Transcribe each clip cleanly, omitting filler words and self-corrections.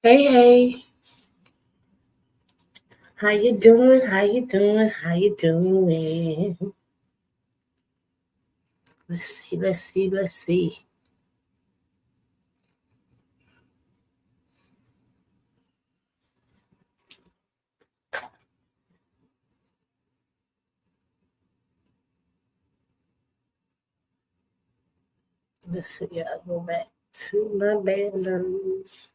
Hey, hey, how you doing? How you doing? How you doing? Let's see. Let's see. I'll go back to my banners.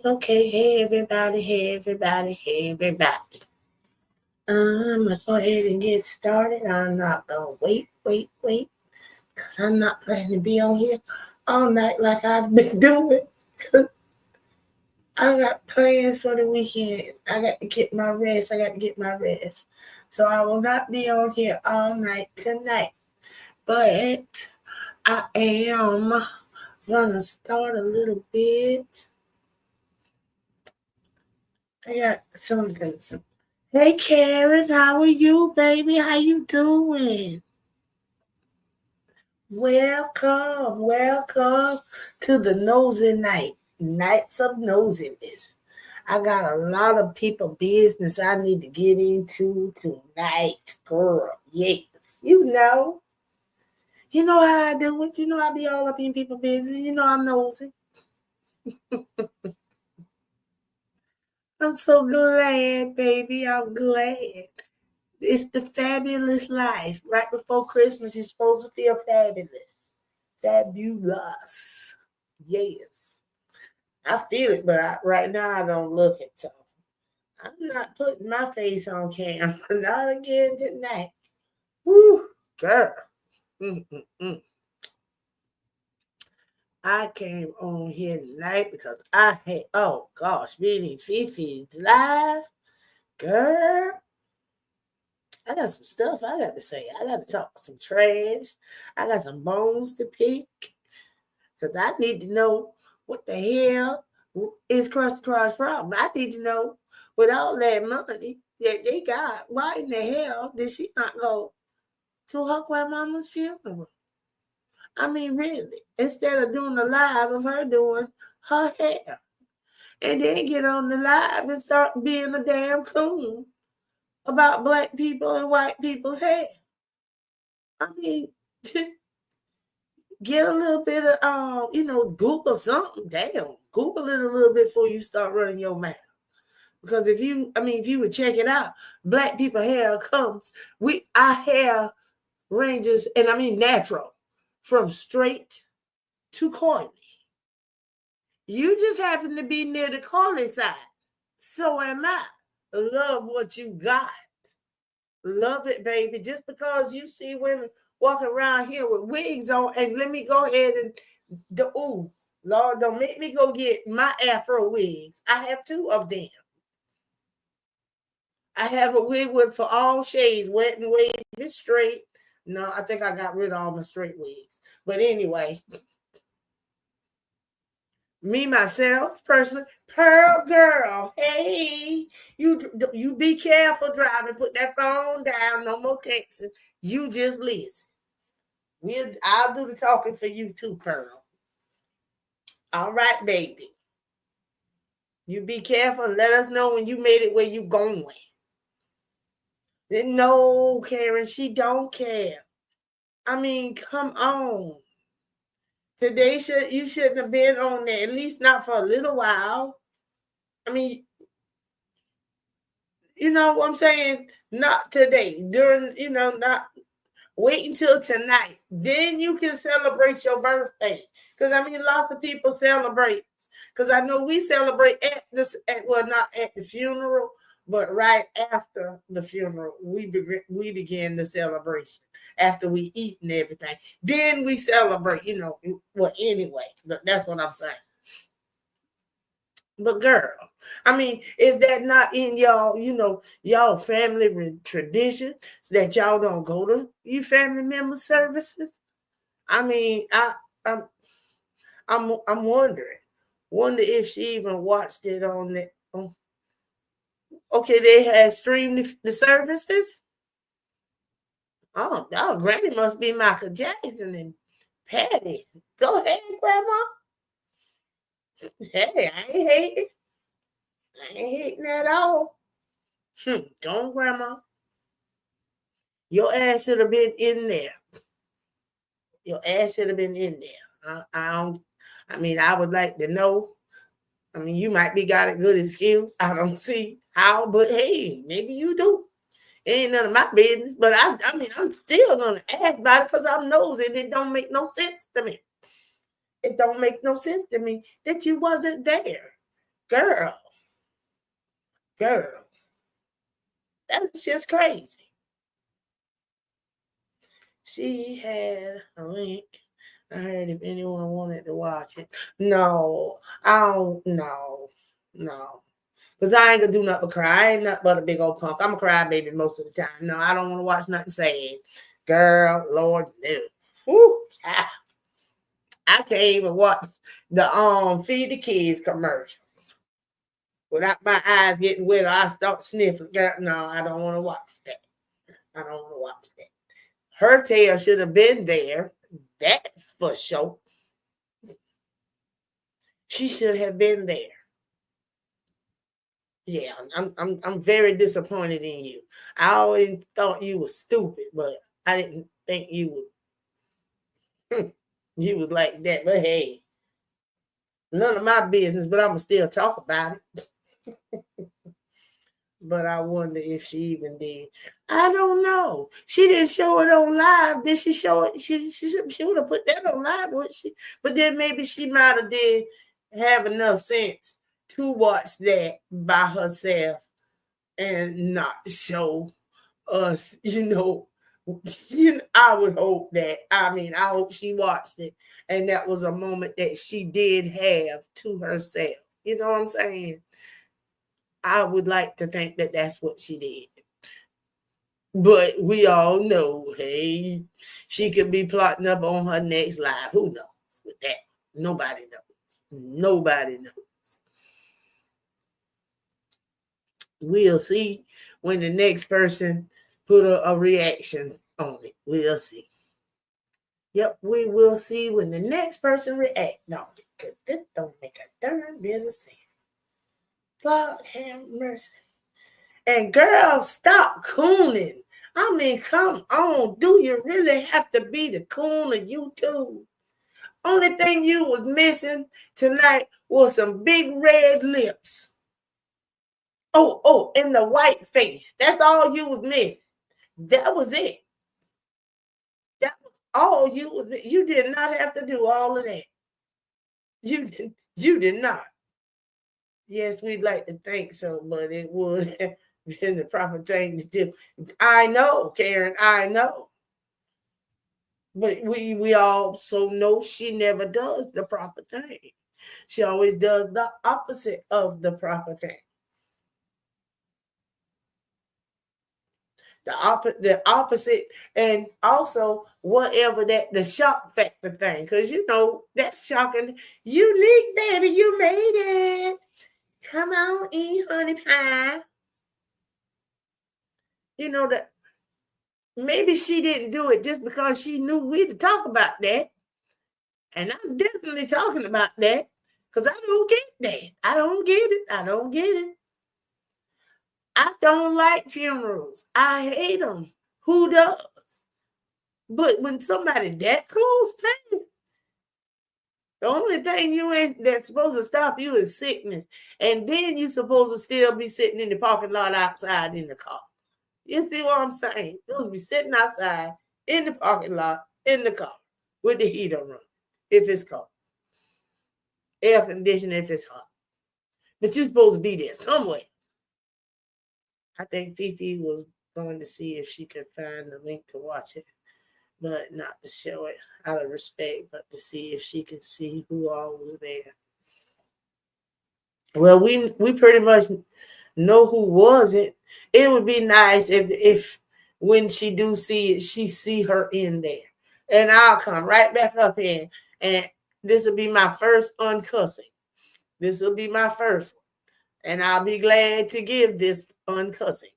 Okay. Hey, everybody. Hey, everybody. Hey, everybody. I'm gonna go ahead and get started. I'm not gonna wait, because I'm not planning to be on here all night like I've been doing. I got plans for the weekend. I got to get my rest. So I will not be on here all night tonight. But I am gonna start a little bit. I got something. Hey Karen, how are you, baby? How you doing? Welcome to the Nosey Nights of Nosiness. I got a lot of people business I need to get into tonight, girl. Yes, you know how I do it. You know I be all up in people business. You know I'm nosy. I'm so glad, baby. I'm glad. It's the fabulous life. Right before Christmas, you're supposed to feel fabulous, fabulous. Yes, I feel it, but right now I don't look it. So I'm not putting my face on camera. Not again tonight. Woo, girl. Mm-mm-mm. I came on here tonight because I had, oh gosh, reading Fifi's live. Girl, I got some stuff I got to say. I got to talk some trash. I got some bones to pick. Because I need to know what the hell is Krusty Krab's problem. I need to know with all that money that they got, why in the hell did she not go to her grandmama's funeral? I mean, really, instead of doing a live of her doing her hair, and then get on the live and start being a damn coon about black people and white people's hair. I mean, get a little bit of, Google something. Damn, Google it a little bit before you start running your mouth. Because if you would check it out, black people hair comes, our hair ranges, and I mean natural, from straight to coily. You just happen to be near the coily side. So am I. Love what you got. Love it, baby. Just because you see women walking around here with wigs on, and let me go ahead and ooh, Lord, don't make me go get my Afro wigs. I have two of them. I have a wig with for all shades, wet and wavy, straight. No, I think I got rid of all my straight wigs. But anyway, me myself personally, Pearl girl, hey, you be careful driving. Put that phone down. No more texting. You just listen. I'll do the talking for you too, Pearl. All right, baby. You be careful. Let us know when you made it where you going. No, Karen, she don't care. I mean, come on. Today you shouldn't have been on there, at least not for a little while. I mean, you know what I'm saying? Not today. Not wait until tonight. Then you can celebrate your birthday. Because I mean, lots of people celebrate. Because I know we celebrate not at the funeral, but right after the funeral, we begin the celebration after we eat and everything. Then we celebrate, well, anyway, that's what I'm saying. But girl, I mean, is that not in y'all family tradition that y'all don't go to your family member services? I mean, I'm wondering. Wonder if she even watched it on that. Okay, they had streamed the services. Oh, Granny must be Michael Jackson and Patty. Go ahead, Grandma. Hey, I ain't hating. I ain't hating at all. Go on, Grandma. Your ass should have been in there. Your ass should have been in there. I mean, I would like to know. I mean, you might be got a good excuse. I don't see how, but hey, maybe you do. It ain't none of my business. But I mean, I'm still gonna ask about it because I'm nosy and it don't make no sense to me. It don't make no sense to me that you wasn't there. Girl. That's just crazy. She had a link. I heard if anyone wanted to watch it. No, I don't know. No. Because I ain't gonna do nothing but cry. I ain't nothing but a big old punk. I'm a crybaby most of the time. No, I don't want to watch nothing sad. Girl, Lord, no. Woo, child. I can't even watch the Feed the Kids commercial without my eyes getting wet. I start sniffling. Girl, no, I don't want to watch that. I don't want to watch that. Her tail should have been there. That's for sure. She should have been there. Yeah, I'm very disappointed in you. I always thought you were stupid, but I didn't think you would you was like that. But hey, none of my business, but I'ma still talk about it. But I wonder if she even did. I don't know. She didn't show it on live. Did she show it? She would have put that on live, would she? But then maybe she might have did have enough sense to watch that by herself and not show us, I would hope that. I mean, I hope she watched it and that was a moment that she did have to herself. You know what I'm saying? I would like to think that that's what she did. But we all know, hey, she could be plotting up on her next live. Who knows with that? Nobody knows. Nobody knows. We'll see when the next person put a reaction on it. We'll see. Yep, we will see when the next person reacts on it. Because this don't make a darn bit of sense. God have mercy. And girls, stop cooning. I mean, come on. Do you really have to be the coon of YouTube? Only thing you was missing tonight was some big red lips. Oh, and the white face. That's all you was missing. That was it. All you did not have to do all of that. You did not. Yes, we'd like to think so, but it would have been the proper thing to do. I know, Karen, I know. But we also know she never does the proper thing. She always does the opposite of the proper thing. The opposite, and also whatever that the shock factor thing, because that's shocking. Unique, baby, you made it. Come on, eat honey pie. That maybe she didn't do it just because she knew we'd talk about that. And I'm definitely talking about that because I don't get that. I don't get it. I don't get it. I don't like funerals. I hate them. Who does? But when somebody that close pays, the only thing you ain't that's supposed to stop you is sickness. And then you supposed to still be sitting in the parking lot outside in the car. You see what I'm saying? You'll be sitting outside in the parking lot in the car with the heater on if it's cold. Air conditioning if it's hot. But you're supposed to be there somewhere. I think Fifi was going to see if she could find the link to watch it, but not to show it out of respect, but to see if she could see who all was there. Well, we pretty much know who wasn't. It would be nice if when she do see it, she see her in there. And I'll come right back up here. And this will be my first uncussing. This will be my first one. And I'll be glad to give this uncussing.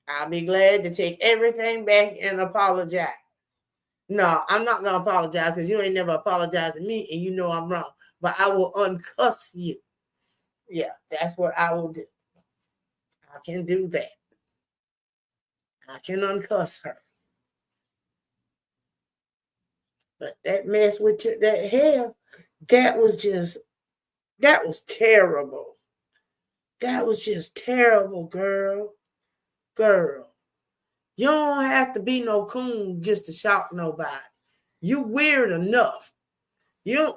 I'll be glad to take everything back and apologize. No, I'm not going to apologize because you ain't never apologized to me and you know I'm wrong. But I will uncuss you. Yeah, that's what I will do. I can do that. I can uncuss her. But that mess with that hair, that was terrible. That was just terrible, girl. Girl. You don't have to be no coon just to shock nobody. You weird enough. You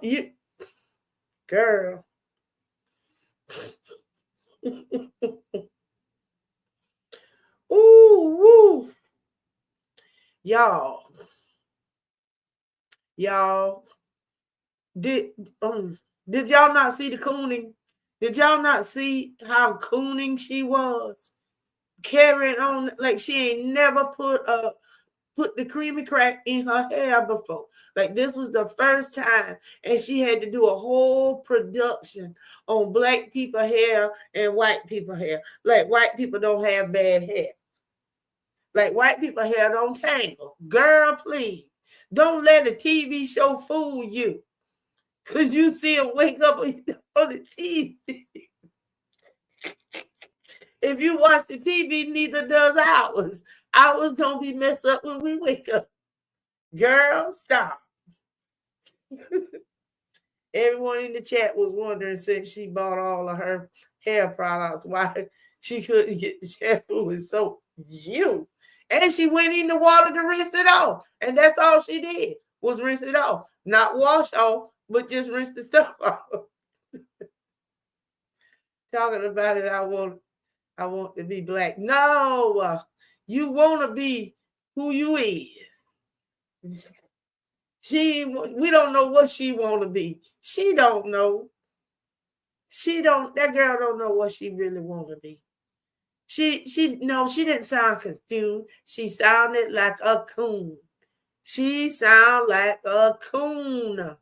girl. Ooh, woo. Y'all, did did y'all not see the cooning? Did y'all not see how cooning she was? Carrying on like she ain't never put the creamy crack in her hair before. Like this was the first time, and she had to do a whole production on black people hair and white people hair. Like white people don't have bad hair. Like white people hair don't tangle. Girl, please. Don't let a TV show fool you. Because you see them wake up on the TV. If you watch the TV, neither does ours. Ours don't be messed up when we wake up. Girl, stop. Everyone in the chat was wondering since she bought all of her hair products why she couldn't get the shampoo and soap. And she went in the water to rinse it off. And that's all she did was rinse it off. Not wash off, but just rinse the stuff off. Talking about it, I want to be black. No, you want to be who you is. We don't know what she want to be. She don't know. That girl don't know what she really want to be. She didn't sound confused. She sounded like a coon. She sounded like a coon.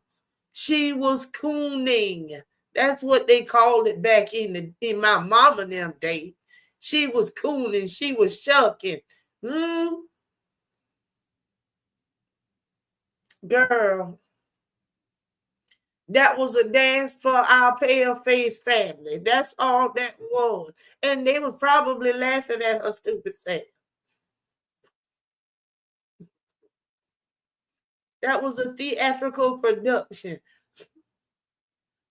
She was cooning. That's what they called it back in my mama them days. She was cooning. She was shucking. Girl, that was a dance for our pale face family. That's all that was. And they were probably laughing at her stupid self. That was a theatrical production.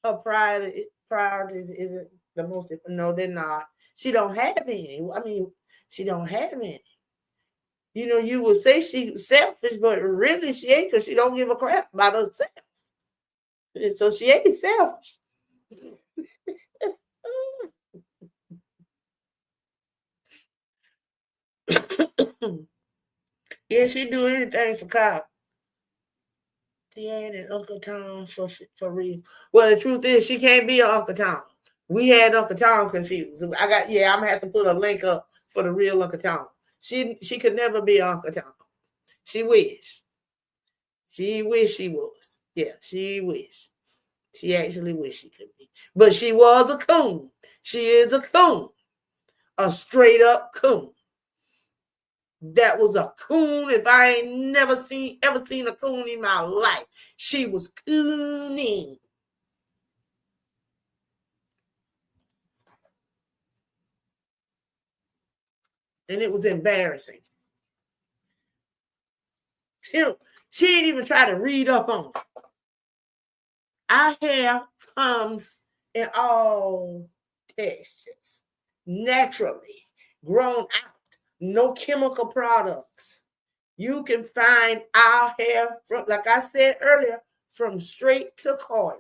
Her priorities isn't the most. No, they're not. She don't have any. I mean, she don't have any. You would say she's selfish, but really she ain't because she don't give a crap about herself. And so she ain't selfish. Yeah, she do anything for Kyle. Dad and Uncle Tom for real. Well, the truth is, she can't be an Uncle Tom. We had Uncle Tom confused. I'm gonna have to put a link up for the real Uncle Tom. She could never be Uncle Tom. She wish. She wish she was. Yeah, she wish. She actually wish she could be. But she was a coon. She is a coon. A straight up coon. That was a coon. If I ain't ever seen a coon in my life, she was cooning. And it was embarrassing. She, she didn't even try to read up on it. Our hair comes in all textures, naturally grown out, no chemical products. You can find our hair from, like I said earlier, from straight to coily.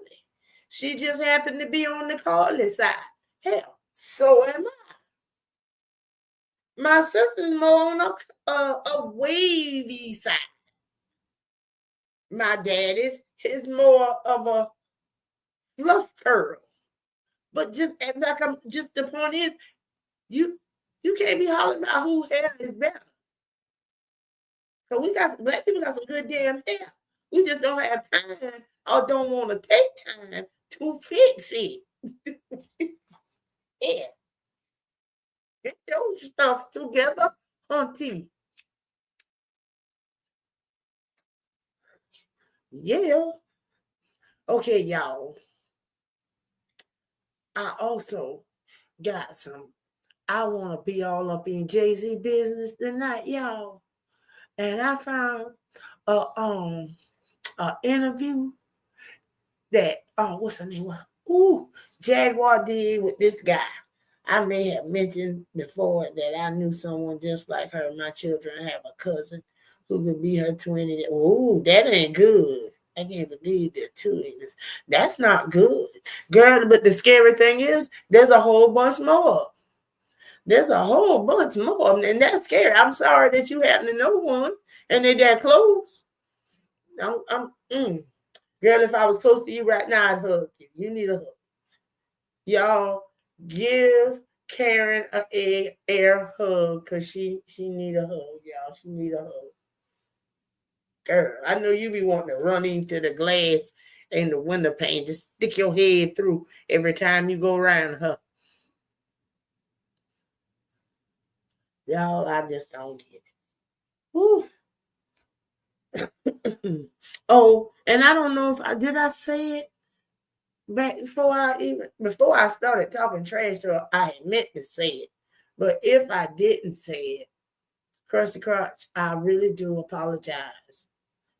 She just happened to be on the coily side. Hell, so am I. My sister's more on a wavy side. My daddy's is more of a fluff curl. But just the point is, you you can't be hollering about who hair is better. So we got black people got some good damn hair. We just don't have time or don't want to take time to fix it. Yeah, get your stuff together, auntie. Yeah. Okay, y'all. I also got some. I want to be all up in Jay-Z business tonight, y'all. And I found a interview that what's her name? Ooh, Jaguar did with this guy. I may have mentioned before that I knew someone just like her. My children have a cousin who could be her twin. Ooh, that ain't good. I can't believe they're twins. That's not good, girl. But the scary thing is, there's a whole bunch more. There's a whole bunch more, and that's scary. I'm sorry that you happen to know one, and they're that close. Girl, if I was close to you right now, I'd hug you. You need a hug. Y'all, give Karen a air hug because she need a hug, y'all. She need a hug. Girl, I know you be wanting to run into the glass and the window pane. Just stick your head through every time you go around her. Y'all, I just don't get it. Whew. Oh, and I don't know if I say it back before I started talking trash to her, I had meant to say it. But if I didn't say it, Krusty Crotch, I really do apologize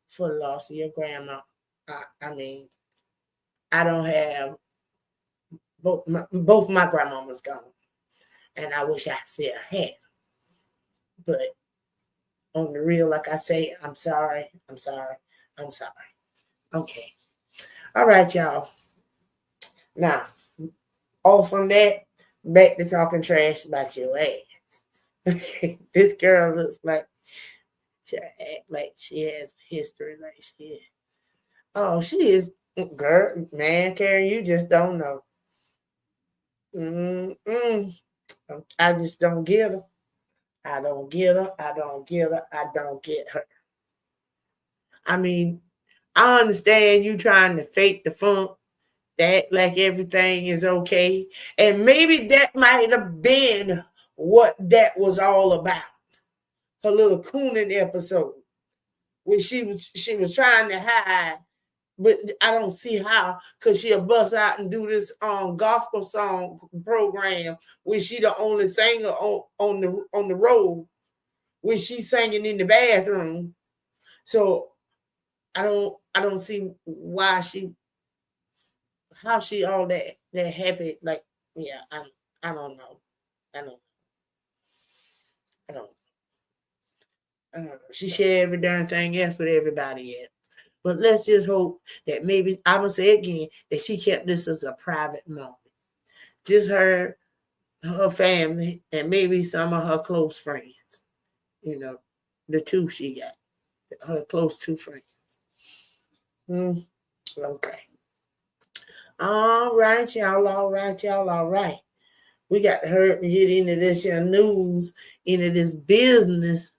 for the loss of your grandma. I mean, I don't have both my grandmamas gone, and I wish I still had. But on the real, like I say, I'm sorry. I'm sorry. I'm sorry. Okay. All right, y'all. Now, off from that, back to talking trash about your ass. Okay, this girl looks like she act like she has a history, like she is. Oh, she is, girl, man, Karen, you just don't know. Mm-mm. I just don't get her. I don't get her. I don't get her. I don't get her. I mean, I understand you trying to fake the funk, that like everything is okay. And maybe that might have been what that was all about. Her little cooning episode when she was trying to hide, but I don't see how because she'll bust out and do this gospel song program when she the only singer on the road when she's singing in the bathroom. So I don't see why how she all that happy, like, yeah, I don't know. I don't I don't She share every darn thing else with everybody else. But let's just hope that maybe I'm gonna say again that she kept this as a private moment. Just her family, and maybe some of her close friends. You know, the two she got, her close two friends. Okay. All right, y'all. All right, y'all. All right. We got to hurry up and get into this here news, into this business,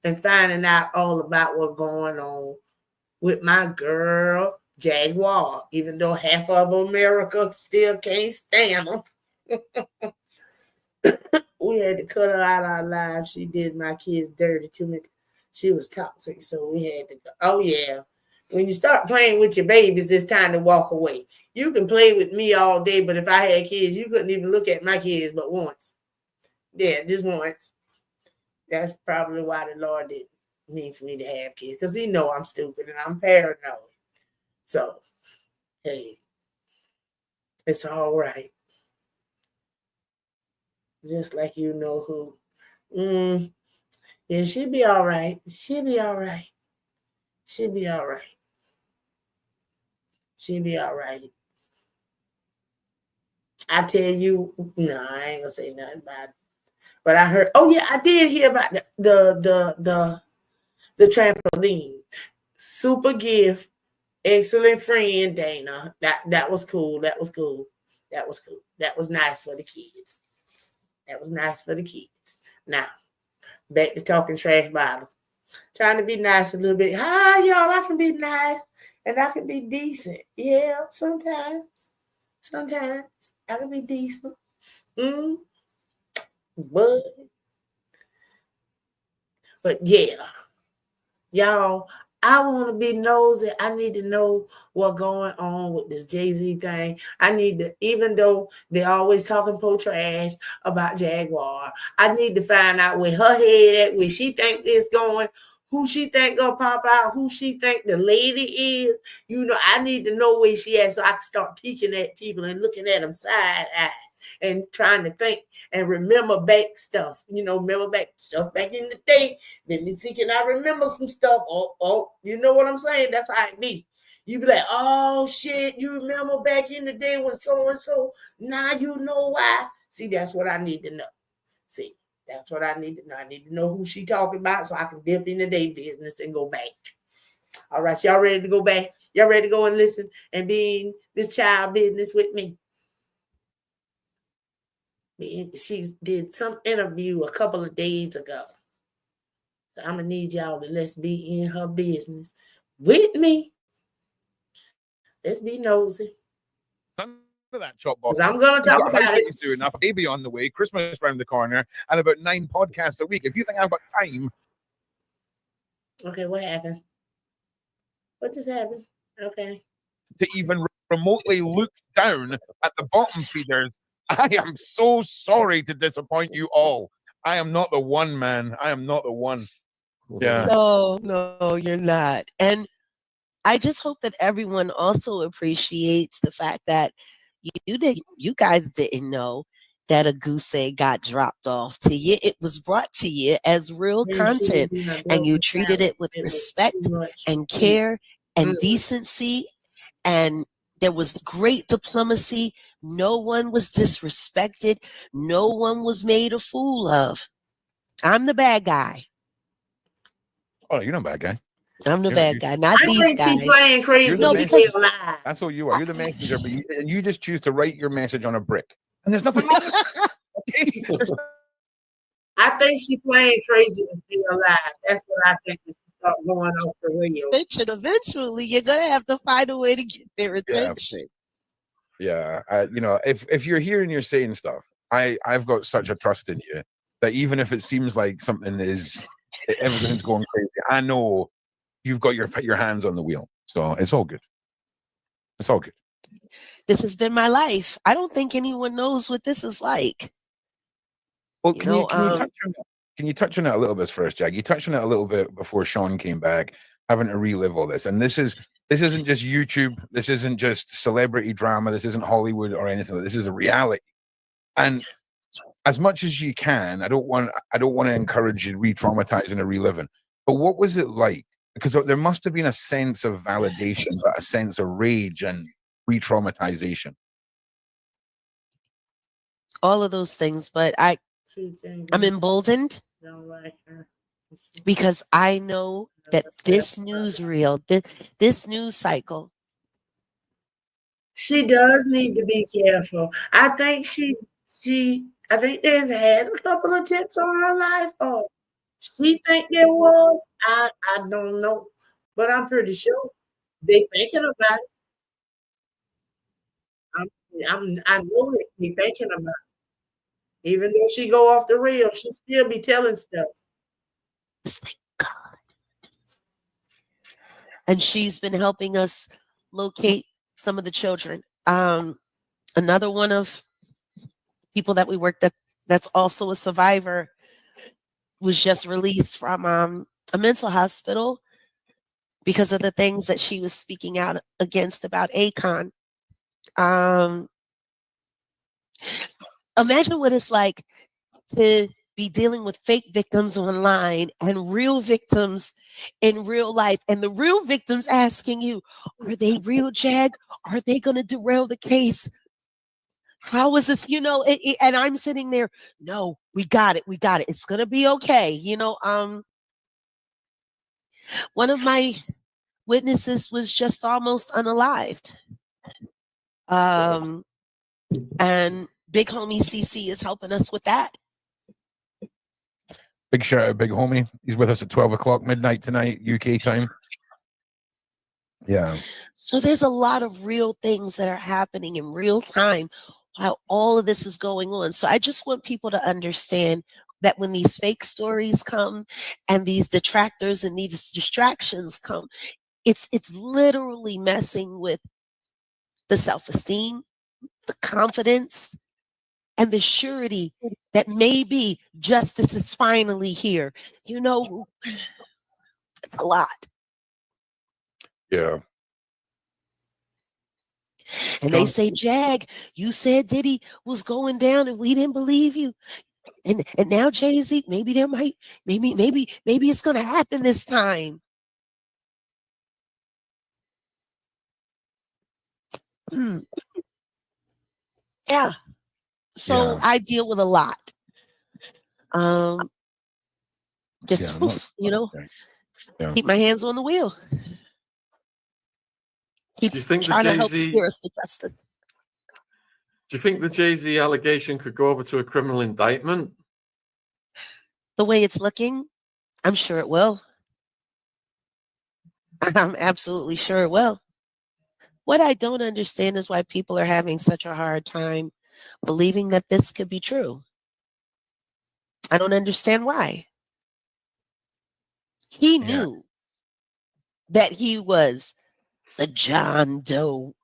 and finding out all about what's going on with my girl Jaguar. Even though half of America still can't stand her, we had to cut her out of our lives. She did my kids dirty to me. She was toxic, so we had to go. Oh yeah. When you start playing with your babies, it's time to walk away. You can play with me all day, but if I had kids, you couldn't even look at my kids but once. Yeah, just once. That's probably why the Lord didn't mean for me to have kids, because he know I'm stupid and I'm paranoid. So, hey, it's all right. Just like you know who. Yeah, she'll be all right. She'll be all right. She'll be all right. She'll be all right. I tell you, no, I ain't gonna say nothing about it. But I heard. Oh yeah, I did hear about the trampoline. Super gift, excellent friend Dana. That was cool. That was cool. That was cool. That was nice for the kids. That was nice for the kids. Now back to talking trash bottle. Trying to be nice a little bit. Hi y'all, I can be nice and I can be decent. Yeah, sometimes. Sometimes I can be decent. Mm, but yeah, y'all, I want to be nosy. I need to know what's going on with this Jay-Z thing. I need to, even though they're always talking trash about Jaguar, I need to find out where her head at, where she think it's going, who she think gonna pop out, who she think the lady is. You know, I need to know where she at so I can start peeking at people and looking at them side eye and trying to think and remember back stuff. You know, remember back stuff back in the day. Let me see, can I remember some stuff? Oh, you know what I'm saying? That's how it be. You be like, oh shit, you remember back in the day when so and so. Now you know why. See, that's what I need to know. See, that's what I need to know. I need to know who she talking about so I can dip into their business and go back. All right, y'all ready to go back? Y'all ready to go and listen and be in this child business with me? She did some interview a couple of days ago. So I'm gonna need y'all to let's be in her business with me. Let's be nosy. None of that chop box. I'm gonna He's talk got about house it. he's doing, a baby on the way, Christmas round the corner, and about 9 podcasts a week. If you think I've got time. Okay, what happened? What just happened? Okay. To even remotely look down at the bottom feeders, I am so sorry to disappoint you all. I am not the one, man. I am not the one. Yeah. No, you're not. And I just hope that everyone also appreciates the fact that you guys didn't know that a goose egg got dropped off to you. It was brought to you as real content, and you treated it with respect and care and decency, and there was great diplomacy. No one was disrespected. No one was made a fool of. I'm the bad guy. Oh, you're not a bad guy. I'm the bad guy, not these think guys. She playing crazy. You're the Because that's all you are. You're the messenger, but you just choose to write your message on a brick, and there's nothing wrong with it. Okay? I think she playing crazy to stay alive. That's what I think. She start going off the radio. Eventually, you're gonna have to find a way to get their attention. Yeah, you know, if you're here and you're saying stuff, I've got such a trust in you that even if it seems like something is everything's going crazy, I know you've got your hands on the wheel, so it's all good. It's all good. This has been my life. I don't think anyone knows what this is like. Well, can you touch on it a little bit first, Jag? You touched on it a little bit before Sean came back, having to relive all this, and this isn't just YouTube. This isn't just celebrity drama. This isn't Hollywood or anything. This is a reality. And as much as you can, I don't want to encourage you re-traumatizing or reliving. But what was it like? Because there must have been a sense of validation, but a sense of rage and re-traumatization. All of those things, but I'm emboldened because I know that this newsreel, this news cycle. She does need to be careful. I think I think they've had a couple of tips on her life. Oh, she think there was. I don't know, but I'm pretty sure they thinking about it. I know that they thinking about it. Even though she go off the rail, she still be telling stuff. Thank God. And she's been helping us locate some of the children. Another one of people that we worked that's also a survivor was just released from a mental hospital because of the things that she was speaking out against about Akon. Imagine what it's like to be dealing with fake victims online and real victims in real life, and the real victims asking you, are they real, Jag? Are they going to derail the case? How is this? And I'm sitting there, no, we got it. It's going to be okay. One of my witnesses was just almost unalived. And Big Homie CC is helping us with that. Big shout out, Big Homie. He's with us at 12 o'clock midnight tonight, UK time. Yeah. So there's a lot of real things that are happening in real time while all of this is going on. So I just want people to understand that when these fake stories come and these detractors and these distractions come, it's literally messing with the self-esteem, the confidence, and the surety that maybe justice is finally here. It's a lot. Yeah. And they say, Jag, you said Diddy was going down and we didn't believe you. And now Jay-Z, maybe it's gonna happen this time. Yeah. So I deal with a lot. Keep my hands on the wheel. Keep trying to help steer us to justice. Do you think the Jay-Z allegation could go over to a criminal indictment? The way it's looking, I'm sure it will. I'm absolutely sure it will. What I don't understand is why people are having such a hard time believing that this could be true. I don't understand why. He knew that he was the John Doe,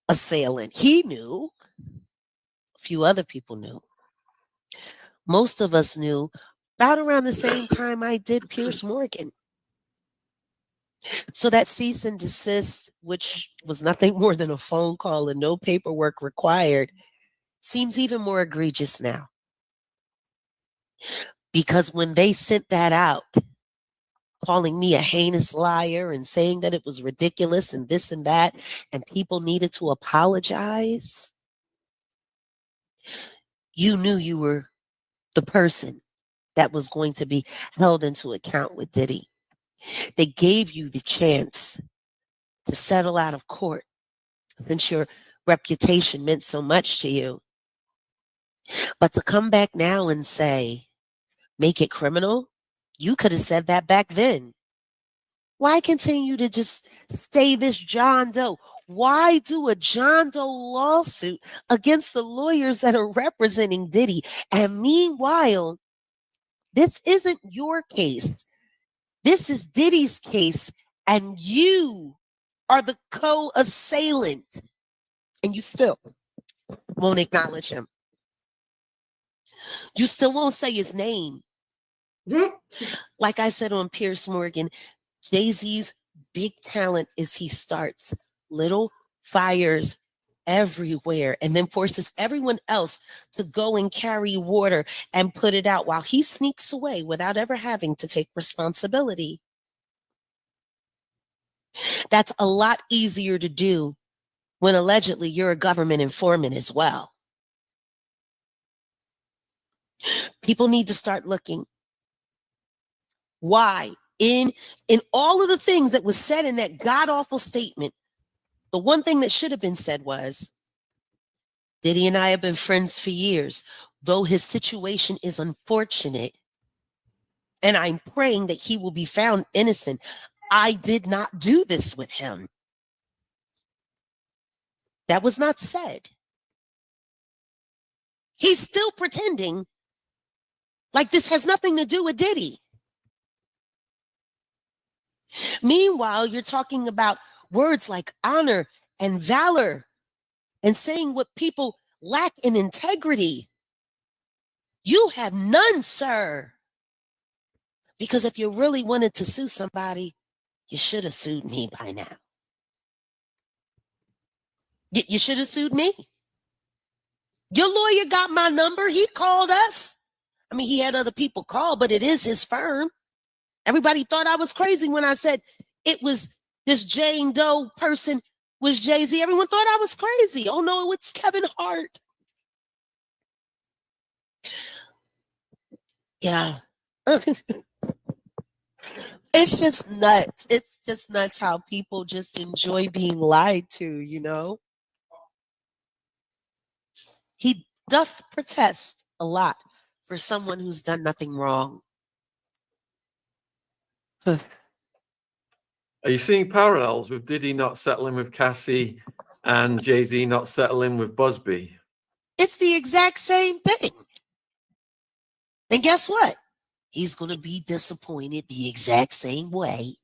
assailant. He knew. A few other people knew. Most of us knew about around the same time I did Piers Morgan. So that cease and desist, which was nothing more than a phone call and no paperwork required, seems even more egregious now. Because when they sent that out, calling me a heinous liar and saying that it was ridiculous and this and that, and people needed to apologize, you knew you were the person that was going to be held into account with Diddy. They gave you the chance to settle out of court since your reputation meant so much to you. But to come back now and say, make it criminal, you could have said that back then. Why continue to just stay this John Doe? Why do a John Doe lawsuit against the lawyers that are representing Diddy? And meanwhile, this isn't your case. This is Diddy's case, and you are the co-assailant, and you still won't acknowledge him. You still won't say his name. Like I said on Piers Morgan, Jay-Z's big talent is he starts little fires everywhere and then forces everyone else to go and carry water and put it out while he sneaks away without ever having to take responsibility. That's a lot easier to do when allegedly you're a government informant as well. People need to start looking. Why? In all of the things that was said in that god-awful statement, the one thing that should have been said was, Diddy and I have been friends for years, though his situation is unfortunate, and I'm praying that he will be found innocent. I did not do this with him. That was not said. He's still pretending like this has nothing to do with Diddy. Meanwhile, you're talking about words like honor and valor and saying what people lack in integrity. You have none, sir. Because if you really wanted to sue somebody, you should have sued me by now. You should have sued me. Your lawyer got my number. He called us. I mean, he had other people call, but it is his firm. Everybody thought I was crazy when I said it was this Jane Doe person was Jay-Z. Everyone thought I was crazy. Oh, no, it's Kevin Hart. Yeah. It's just nuts. It's just nuts how people just enjoy being lied to, you know? He doth protest a lot for someone who's done nothing wrong. Are you seeing parallels with Diddy not settling with Cassie and Jay-Z not settling with Busby? It's the exact same thing. And guess what? He's going to be disappointed the exact same way.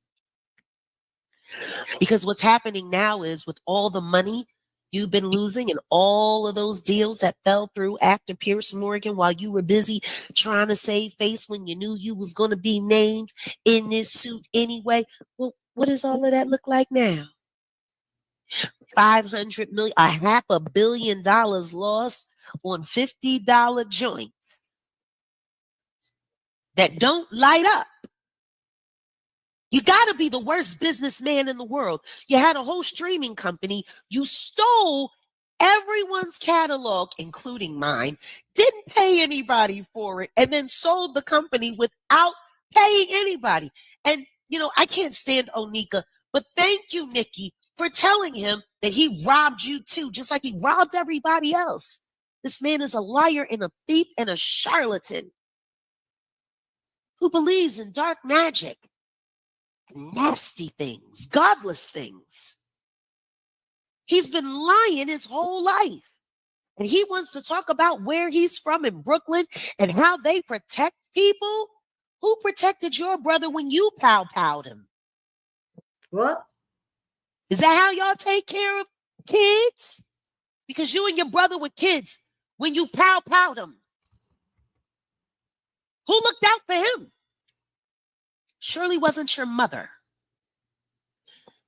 Because what's happening now is with all the money you've been losing and all of those deals that fell through after Pierce Morgan while you were busy trying to save face when you knew you was going to be named in this suit anyway. Well, what does all of that look like now? $500 million, $500 million lost on $50 joints that don't light up. You got to be the worst businessman in the world. You had a whole streaming company. You stole everyone's catalog, including mine, didn't pay anybody for it, and then sold the company without paying anybody. And, you know, I can't stand Onika, but thank you, Nikki, for telling him that he robbed you too, just like he robbed everybody else. This man is a liar and a thief and a charlatan who believes in dark magic. Nasty things, godless things. He's been lying his whole life. And he wants to talk about where he's from in Brooklyn and how they protect people. Who protected your brother when you pow-powed him? What? Is that how y'all take care of kids? Because you and your brother were kids when you pow-powed him. Who looked out for him? Surely wasn't your mother.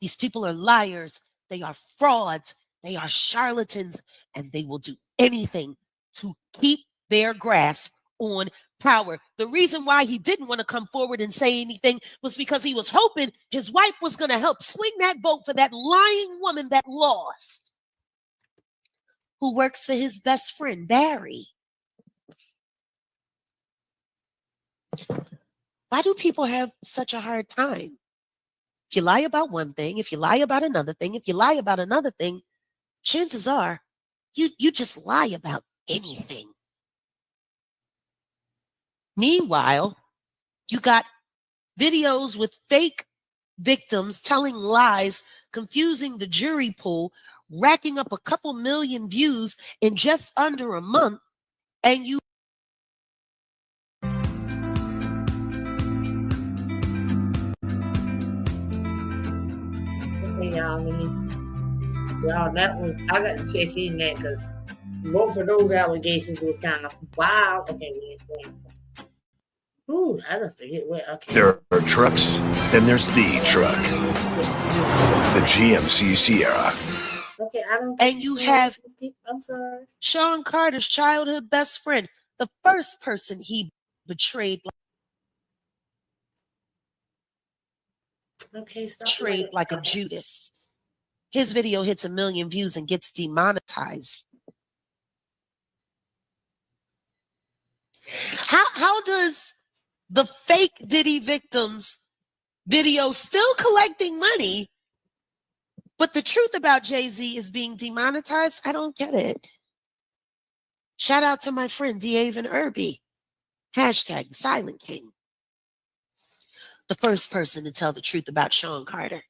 These people are liars. They are frauds. They are charlatans, and they will do anything to keep their grasp on power. The reason why he didn't want to come forward and say anything was because he was hoping his wife was going to help swing that vote for that lying woman that lost, who works for his best friend, Barry. Why do people have such a hard time? If you lie about one thing, if you lie about another thing, if you lie about another thing, chances are you just lie about anything. Meanwhile, you got videos with fake victims telling lies, confusing the jury pool, racking up a couple million views in just under a month, and you Y'all, that was, I got to check in that because both of those allegations was kind of wild. Okay, wait. Ooh, I don't forget where. Okay. There are trucks, then there's the truck. The GMC Sierra. Okay, Okay, I don't. And you have I'm sorry. Sean Carter's childhood best friend, the first person he betrayed Okay, stop. like a Judas. His video hits 1 million views and gets demonetized. How does the fake Diddy victims video still collecting money, but the truth about Jay-Z is being demonetized? I don't get it. Shout out to my friend D'Aven Irby. Hashtag Silent King. The first person to tell the truth about Sean Carter.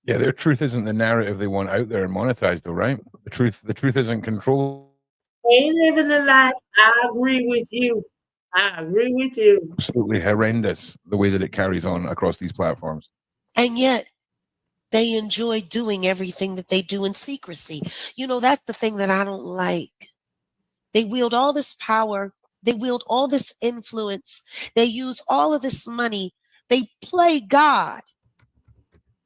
Yeah, their truth isn't the narrative they want out there and monetized, though, right? The truth isn't controlled. They living the life. I agree with you. I agree with you. Absolutely horrendous the way that it carries on across these platforms. And yet, they enjoy doing everything that they do in secrecy. You know, that's the thing that I don't like. They wield all this power. They wield all this influence. They use all of this money. They play God.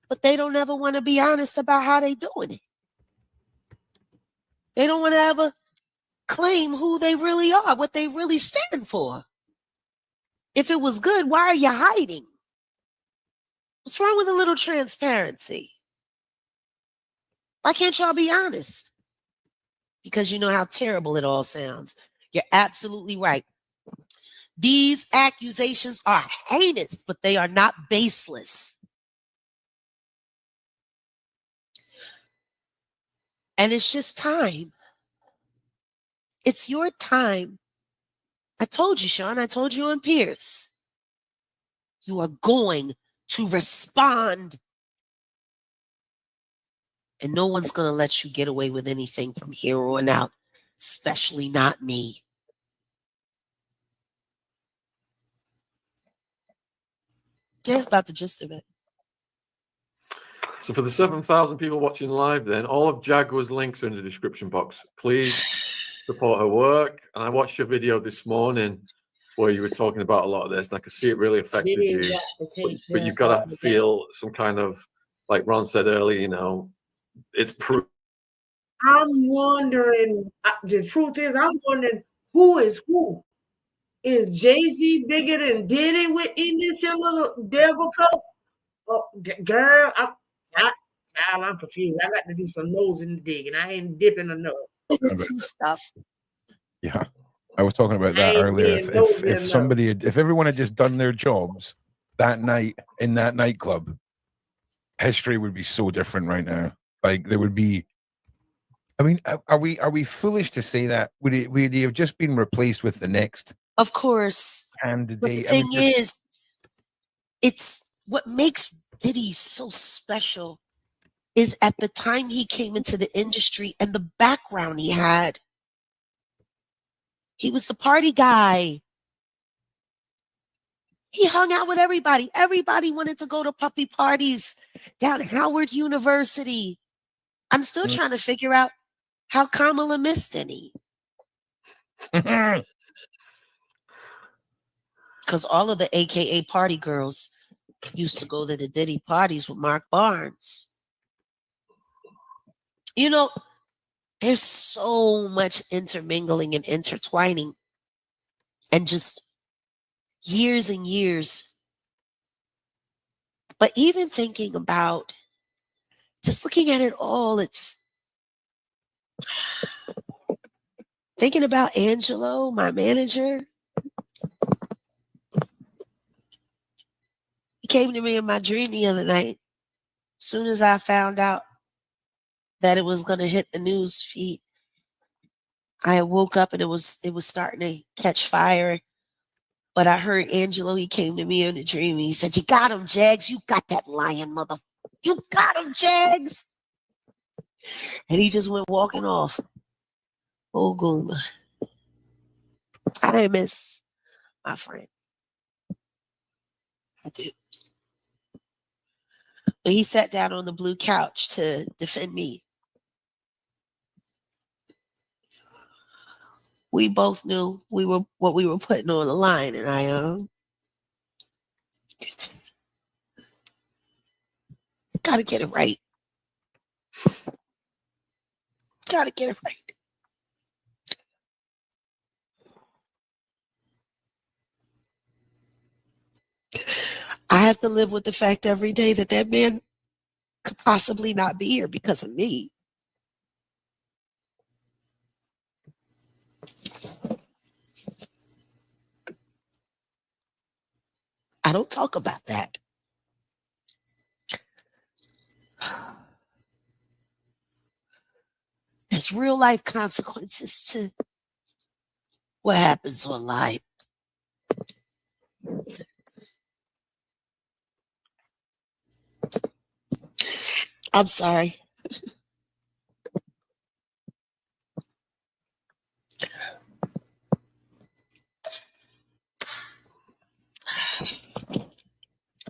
But they don't ever want to be honest about how they doing it. They don't want to ever claim who they really are, what they really stand for. If it was good, why are you hiding? What's wrong with a little transparency? Why can't y'all be honest? Because you know how terrible it all sounds. You're absolutely right. These accusations are heinous, but they are not baseless. And it's just time. It's your time. I told you, Sean. I told you on Pierce. You are going to respond. And no one's going to let you get away with anything from here on out, especially not me. Yeah, it's about the gist of it. So for the 7,000 people watching live, then all of Jaguar's links are in the description box. Please support her work. And I watched your video this morning where you were talking about a lot of this, and I could see it really affected you. But you've got to feel some kind of, like Ron said earlier, you know, it's proof. I'm wondering, the truth is, I'm wondering who is who. Is Jay-Z bigger than Diddy in this your little devil coat? Oh, girl, I'm confused. I got to do some nose in the digging. I ain't dipping enough. Some stuff. Yeah, I was talking about that earlier. If everyone had just done their jobs that night in that nightclub, history would be so different right now. Like there would be. I mean, are we foolish to say that? Would he have just been replaced with the next? Of course. Candidate? But the thing is, it's what makes Diddy so special is at the time he came into the industry and the background he had. He was the party guy. He hung out with everybody. Everybody wanted to go to puppy parties down at Howard University. I'm still trying to figure out how Kamala missed any. Because all of the AKA party girls used to go to the Diddy parties with Mark Barnes. You know, there's so much intermingling and intertwining and just years and years. But even thinking about, just looking at it all, it's thinking about Angelo, my manager. He came to me in my dream the other night. As soon as I found out that it was going to hit the news feed, I woke up and it was starting to catch fire. But I heard Angelo, he came to me in a dream and he said, "You got him, Jags. You got that lion, mother. You got him, Jags." And he just went walking off. Oh, Goomba. I miss my friend. I do. But he sat down on the blue couch to defend me. We both knew what we were putting on the line, and I gotta get it right. Gotta get it right. I have to live with the fact every day that that man could possibly not be here because of me. I don't talk about that. There's real life consequences to what happens on life. I'm sorry.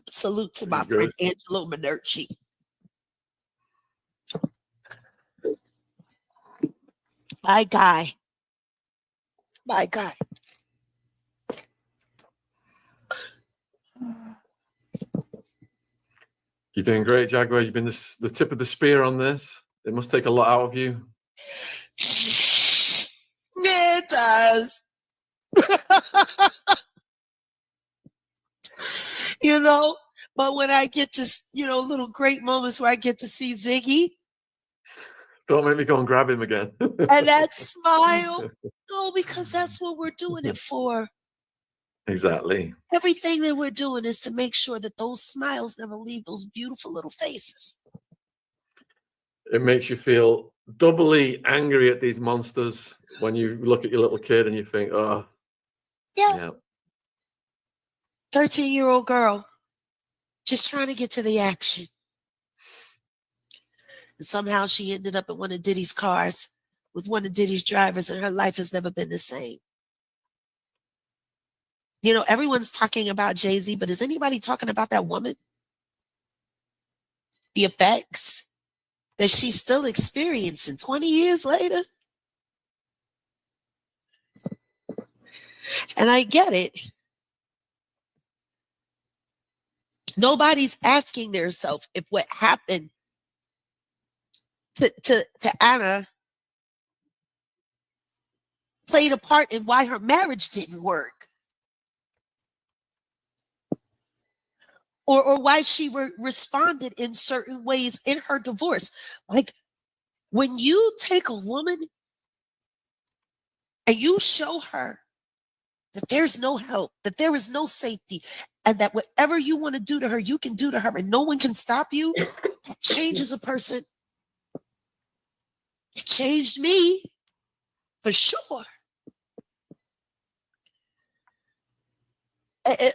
Salute to my friend Angelo Minerci. My guy. My guy. You're doing great, Jaguar. You've been the tip of the spear on this. It must take a lot out of you. It does. You know, but when I get to, little great moments where I get to see Ziggy. Don't make me go and grab him again. And that smile. No, because that's what we're doing it for. Exactly. Everything that we're doing is to make sure that those smiles never leave those beautiful little faces. It makes you feel doubly angry at these monsters when you look at your little kid and you think, oh, yeah. 13-year-old girl just trying to get to the action. And somehow she ended up in one of Diddy's cars with one of Diddy's drivers, and her life has never been the same. You know, everyone's talking about Jay-Z, but is anybody talking about that woman? The effects that she's still experiencing 20 years later? And I get it. Nobody's asking themselves if what happened to Anna played a part in why her marriage didn't work. Or why she responded in certain ways in her divorce. Like, when you take a woman and you show her that there's no help, that there is no safety, and that whatever you want to do to her, you can do to her, and no one can stop you, that changes a person. It changed me, for sure.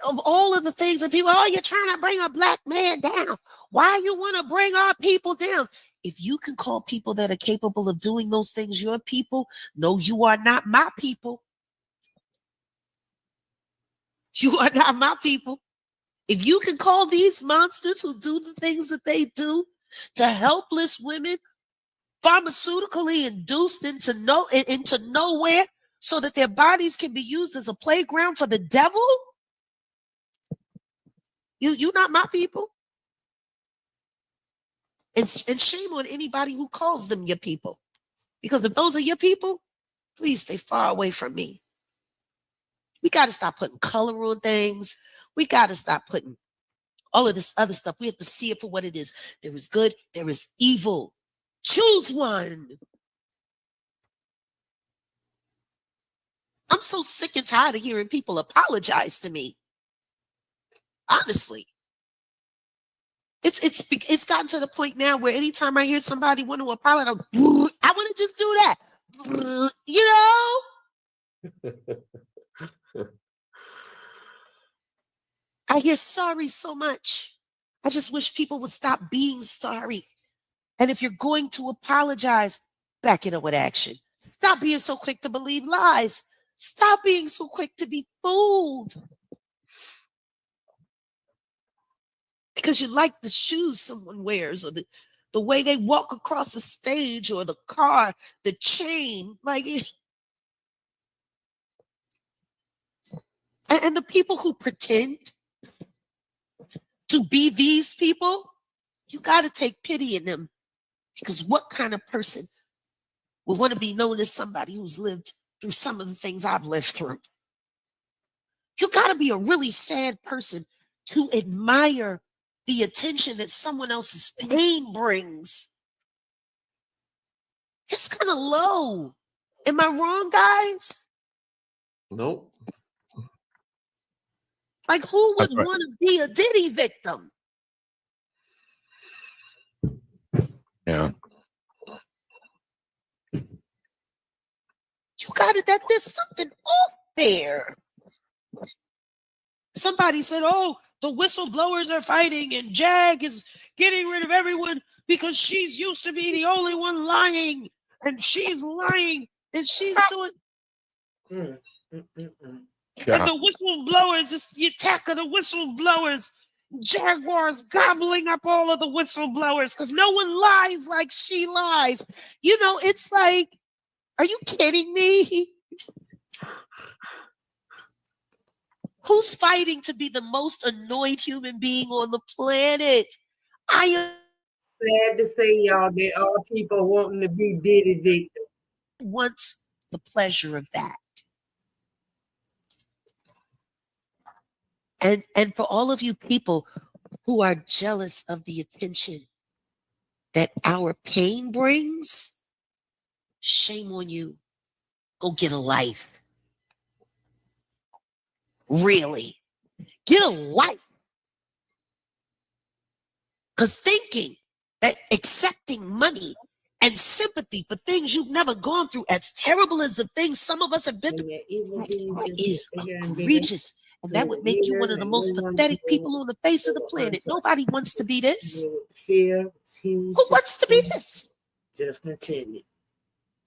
Of all of the things that people, oh, you're trying to bring a black man down. Why you want to bring our people down? If you can call people that are capable of doing those things your people, no, you are not my people. You are not my people. If you can call these monsters who do the things that they do to helpless women, pharmaceutically induced into nowhere so that their bodies can be used as a playground for the devil, you not my people. And shame on anybody who calls them your people. Because if those are your people, please stay far away from me. We got to stop putting color on things. We got to stop putting all of this other stuff. We have to see it for what it is. There is good, there is evil. Choose one. I'm so sick and tired of hearing people apologize to me. Honestly. It's gotten to the point now where anytime I hear somebody want to apologize, I want to just do that. I hear sorry so much. I just wish people would stop being sorry. And if you're going to apologize, back it up with action. Stop being so quick to believe lies. Stop being so quick to be fooled. Because you like the shoes someone wears, or the way they walk across the stage, or the car, the chain, and the people who pretend to be these people, you got to take pity in them. Because what kind of person would want to be known as somebody who's lived through some of the things I've lived through. You got to be a really sad person to admire the attention that someone else's pain brings. It's kind of low. Am I wrong, guys? Nope. Like, who would That's right. want to be a Diddy victim? Yeah. You got it, that there's something off there. Somebody said, oh, the whistleblowers are fighting and Jag is getting rid of everyone because she's used to be the only one lying, and she's lying and she's doing. Yeah. And the whistleblowers, it's the attack of the whistleblowers. Jaguars gobbling up all of the whistleblowers because no one lies like she lies. You know, it's like, are you kidding me? Who's fighting to be the most annoyed human being on the planet? I am Sad to say, y'all, there are people wanting to be Diddy victims. wants the pleasure of that. And for all of you people who are jealous of the attention that our pain brings, shame on you. Go get a life. Really. Get a life. Because thinking that accepting money and sympathy for things you've never gone through, as terrible as the things some of us have been through, is egregious. And that would make you one of the most pathetic people on the face of the planet. Nobody wants to be this. Who wants to be this? Just continue.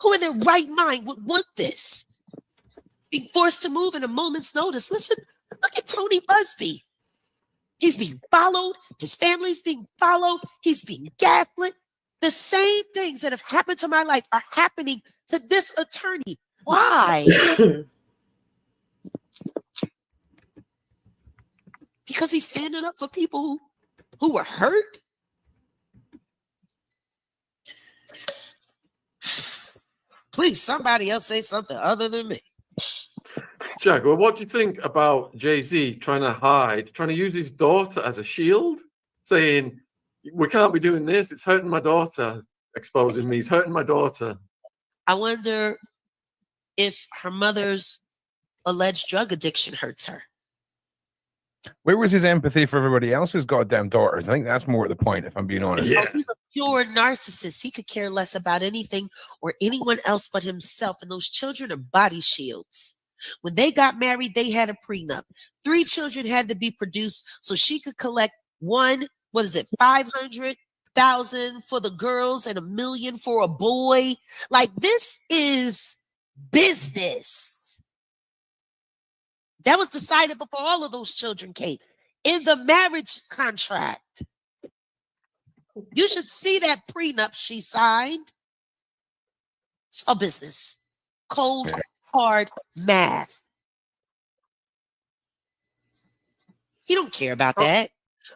Who in their right mind would want this? Being forced to move in a moment's notice. Listen, look at Tony Busby. He's being followed. His family's being followed. He's being gaslit. The same things that have happened to my life are happening to this attorney. Why? Because he's standing up for people who were hurt. Please, somebody else say something other than me. Jag, well, what do you think about Jay-Z trying to use his daughter as a shield, saying, we can't be doing this, it's hurting my daughter, exposing me, it's hurting my daughter. I wonder if her mother's alleged drug addiction hurts her. Where was his empathy for everybody else's goddamn daughters? I think that's more at the point, if I'm being honest. Yeah. Oh, he's a pure narcissist. He could care less about anything or anyone else but himself. And those children are body shields. When they got married, they had a prenup. 3 children had to be produced so she could collect 500,000 for the girls and $1 million for a boy. Like, this is business. That was decided before all of those children came in the marriage contract. You should see that prenup she signed. It's all business. Cold, hard math. He don't care about that.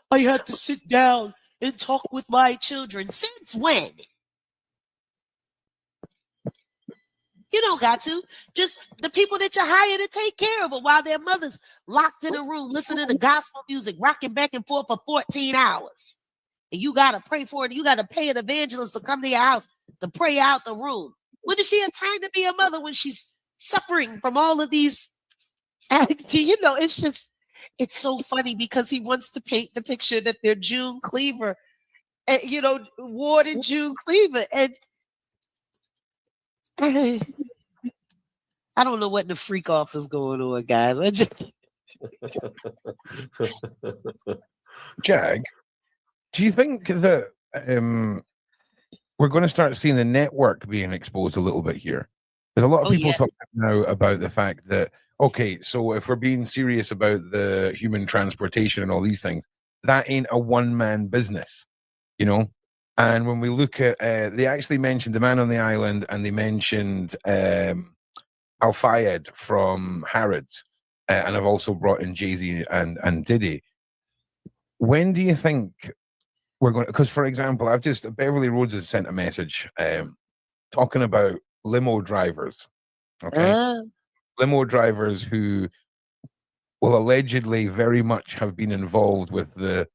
I had to sit down and talk with my children. Since when? You don't got to. Just the people that you hire to take care of it while their mother's locked in a room listening to gospel music, rocking back and forth for 14 hours. And you got to pray for it. You got to pay an evangelist to come to your house to pray out the room. When does she have time to be a mother when she's suffering from all of these? You know, it's so funny because he wants to paint the picture that they're June Cleaver, Ward and June Cleaver. And I don't know what in the freak off is going on, guys. Jag, do you think that we're going to start seeing the network being exposed a little bit here? There's a lot of people talking now about the fact that, okay, so if we're being serious about the human transportation and all these things, that ain't a one-man business, you know? And when we look at, they actually mentioned the Man on the Island, and they mentioned Al Fayed from Harrods, and I've also brought in Jay-Z and Diddy. When do you think we're going to, because for example, Beverly Rhodes has sent a message talking about limo drivers. Okay. Uh, Limo drivers who will allegedly very much have been involved with the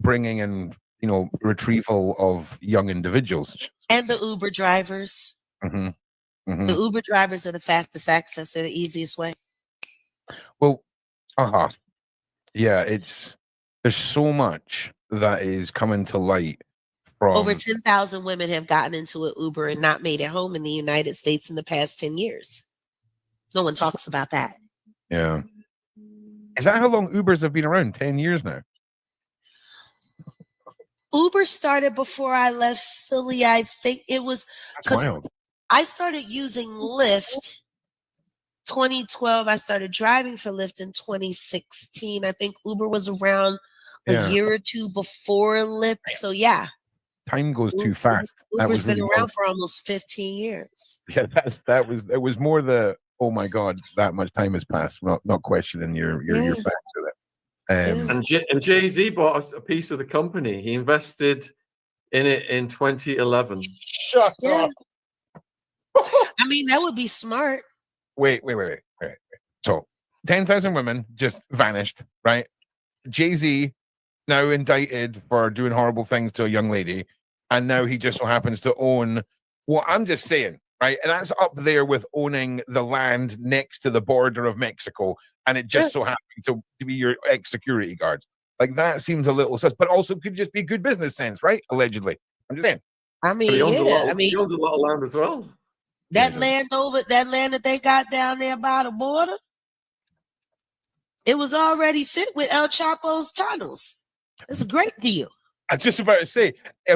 bringing and, retrieval of young individuals. and the Uber drivers. Hmm. The Uber drivers are the fastest access. They're the easiest way. Well, yeah, there's so much that is coming to light Over from 10,000 women have gotten into an Uber and not made it home in the United States in the past 10 years. No one talks about that. yeah. Is that how long Ubers have been around? 10 years now. Uber started before I left Philly. I think it was That's because wild. I started using Lyft 2012. I started driving for Lyft in 2016. I think Uber was around Yeah. a year or two before Lyft. So yeah, Time goes too fast. That Uber's was been really around wild. for almost 15 years. Yeah, it was more the, oh my God, that much time has passed. Not questioning your facts of it. And Jay-Z bought a piece of the company. He invested in it in 2011. Shut Yeah. up. I mean, that would be smart. Wait. So 10,000 women just vanished, right? Jay-Z now indicted for doing horrible things to a young lady, and now he just so happens to own what I'm just saying, right? And that's up there with owning the land next to the border of Mexico, and it just so happened to be your ex-security guards. Like, that seems a little sus, but also could just be good business sense, right? Allegedly. I'm just saying. I mean, But he owns yeah. he owns a lot of land as well. That land that they got down there by the border, it was already fit with El Chapo's tunnels. It's a great deal. I was just about to say,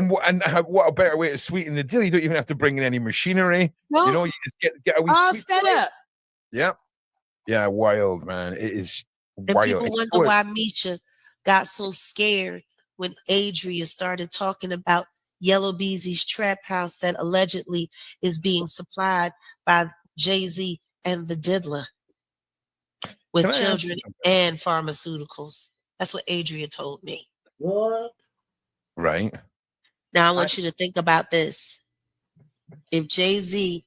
what a better way to sweeten the deal. You don't even have to bring in any machinery. No, You just get a wee all sweet set price. up. Yeah. Yeah, wild, man. It is And wild. people It's wonder so- why Misha got so scared when Adria started talking about Yellow Beezy's trap house that allegedly is being supplied by Jay-Z and the Diddler with Can I ask children you something? and pharmaceuticals. That's what Adria told me. What? Right. Now I want you to think about this. If Jay-Z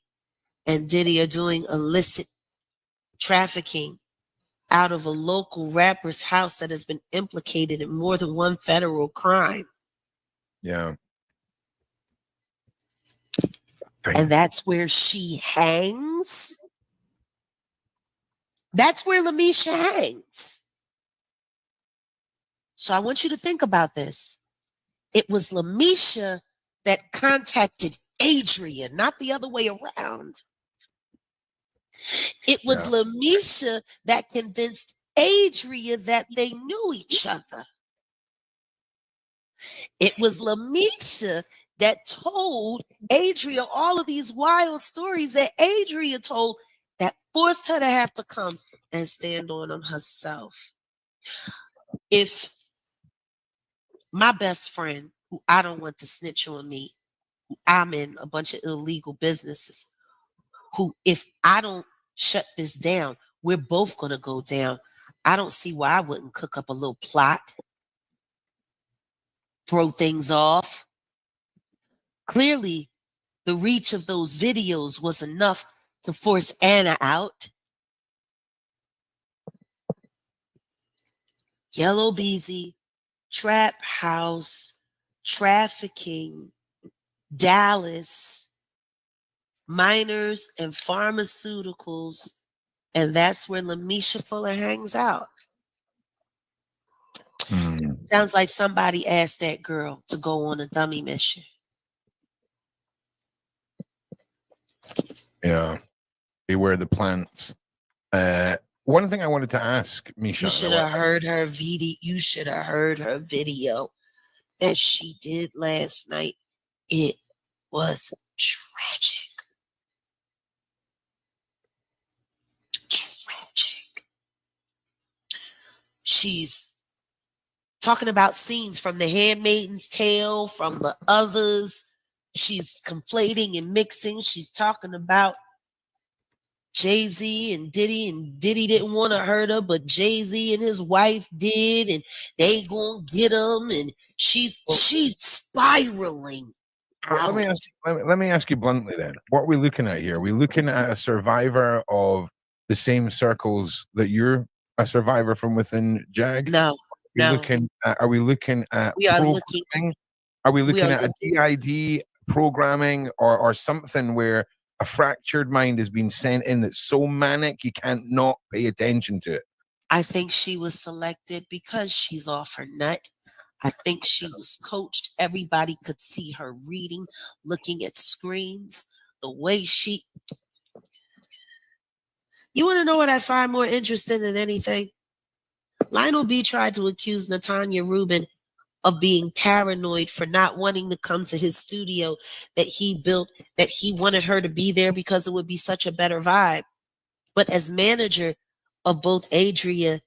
and Diddy are doing illicit trafficking out of a local rapper's house that has been implicated in more than one federal crime, Yeah. and that's where she hangs, that's where Lamisha hangs. So I want you to think about this. It was Lamisha that contacted Adria, not the other way around. It was Lamisha that convinced Adria that they knew each other. It was Lamisha that told Adria all of these wild stories that Adria told that forced her to have to come and stand on them herself. If my best friend, who I don't want to snitch on me, who I'm in a bunch of illegal businesses, who if I don't shut this down, we're both going to go down. I don't see why I wouldn't cook up a little plot, throw things off. Clearly, the reach of those videos was enough to force Anna out. Yellow Beezy, Trap House, trafficking, Dallas, minors and pharmaceuticals, and that's where Lamisha Fuller hangs out. Sounds like somebody asked that girl to go on a dummy mission. Yeah. Beware the plants. One thing I wanted to ask Misha. You should have heard her video. You should have heard her video that she did last night. It was tragic. Tragic. She's talking about scenes from The Handmaid's Tale, from the others. She's conflating and mixing. She's talking about Jay-Z and Diddy didn't want to hurt her, but Jay-Z and his wife did, and they gonna get him, and she's spiraling Well, out. let me ask you bluntly then. What are we looking at here? Are we looking at a survivor of the same circles that you're a survivor from within Jag? No, no. Are we looking at We are looking. programming? Are we We looking are at a looking. DID programming or something where a fractured mind has been sent in that's so manic you can't not pay attention to it? I think she was selected because she's off her nut. I think she was coached. Everybody could see her reading, looking at screens, the way she. You want to know what I find more interesting than anything? Lionel B tried to accuse Natanya Rubin of being paranoid for not wanting to come to his studio that he built, that he wanted her to be there because it would be such a better vibe. But as manager of both Adria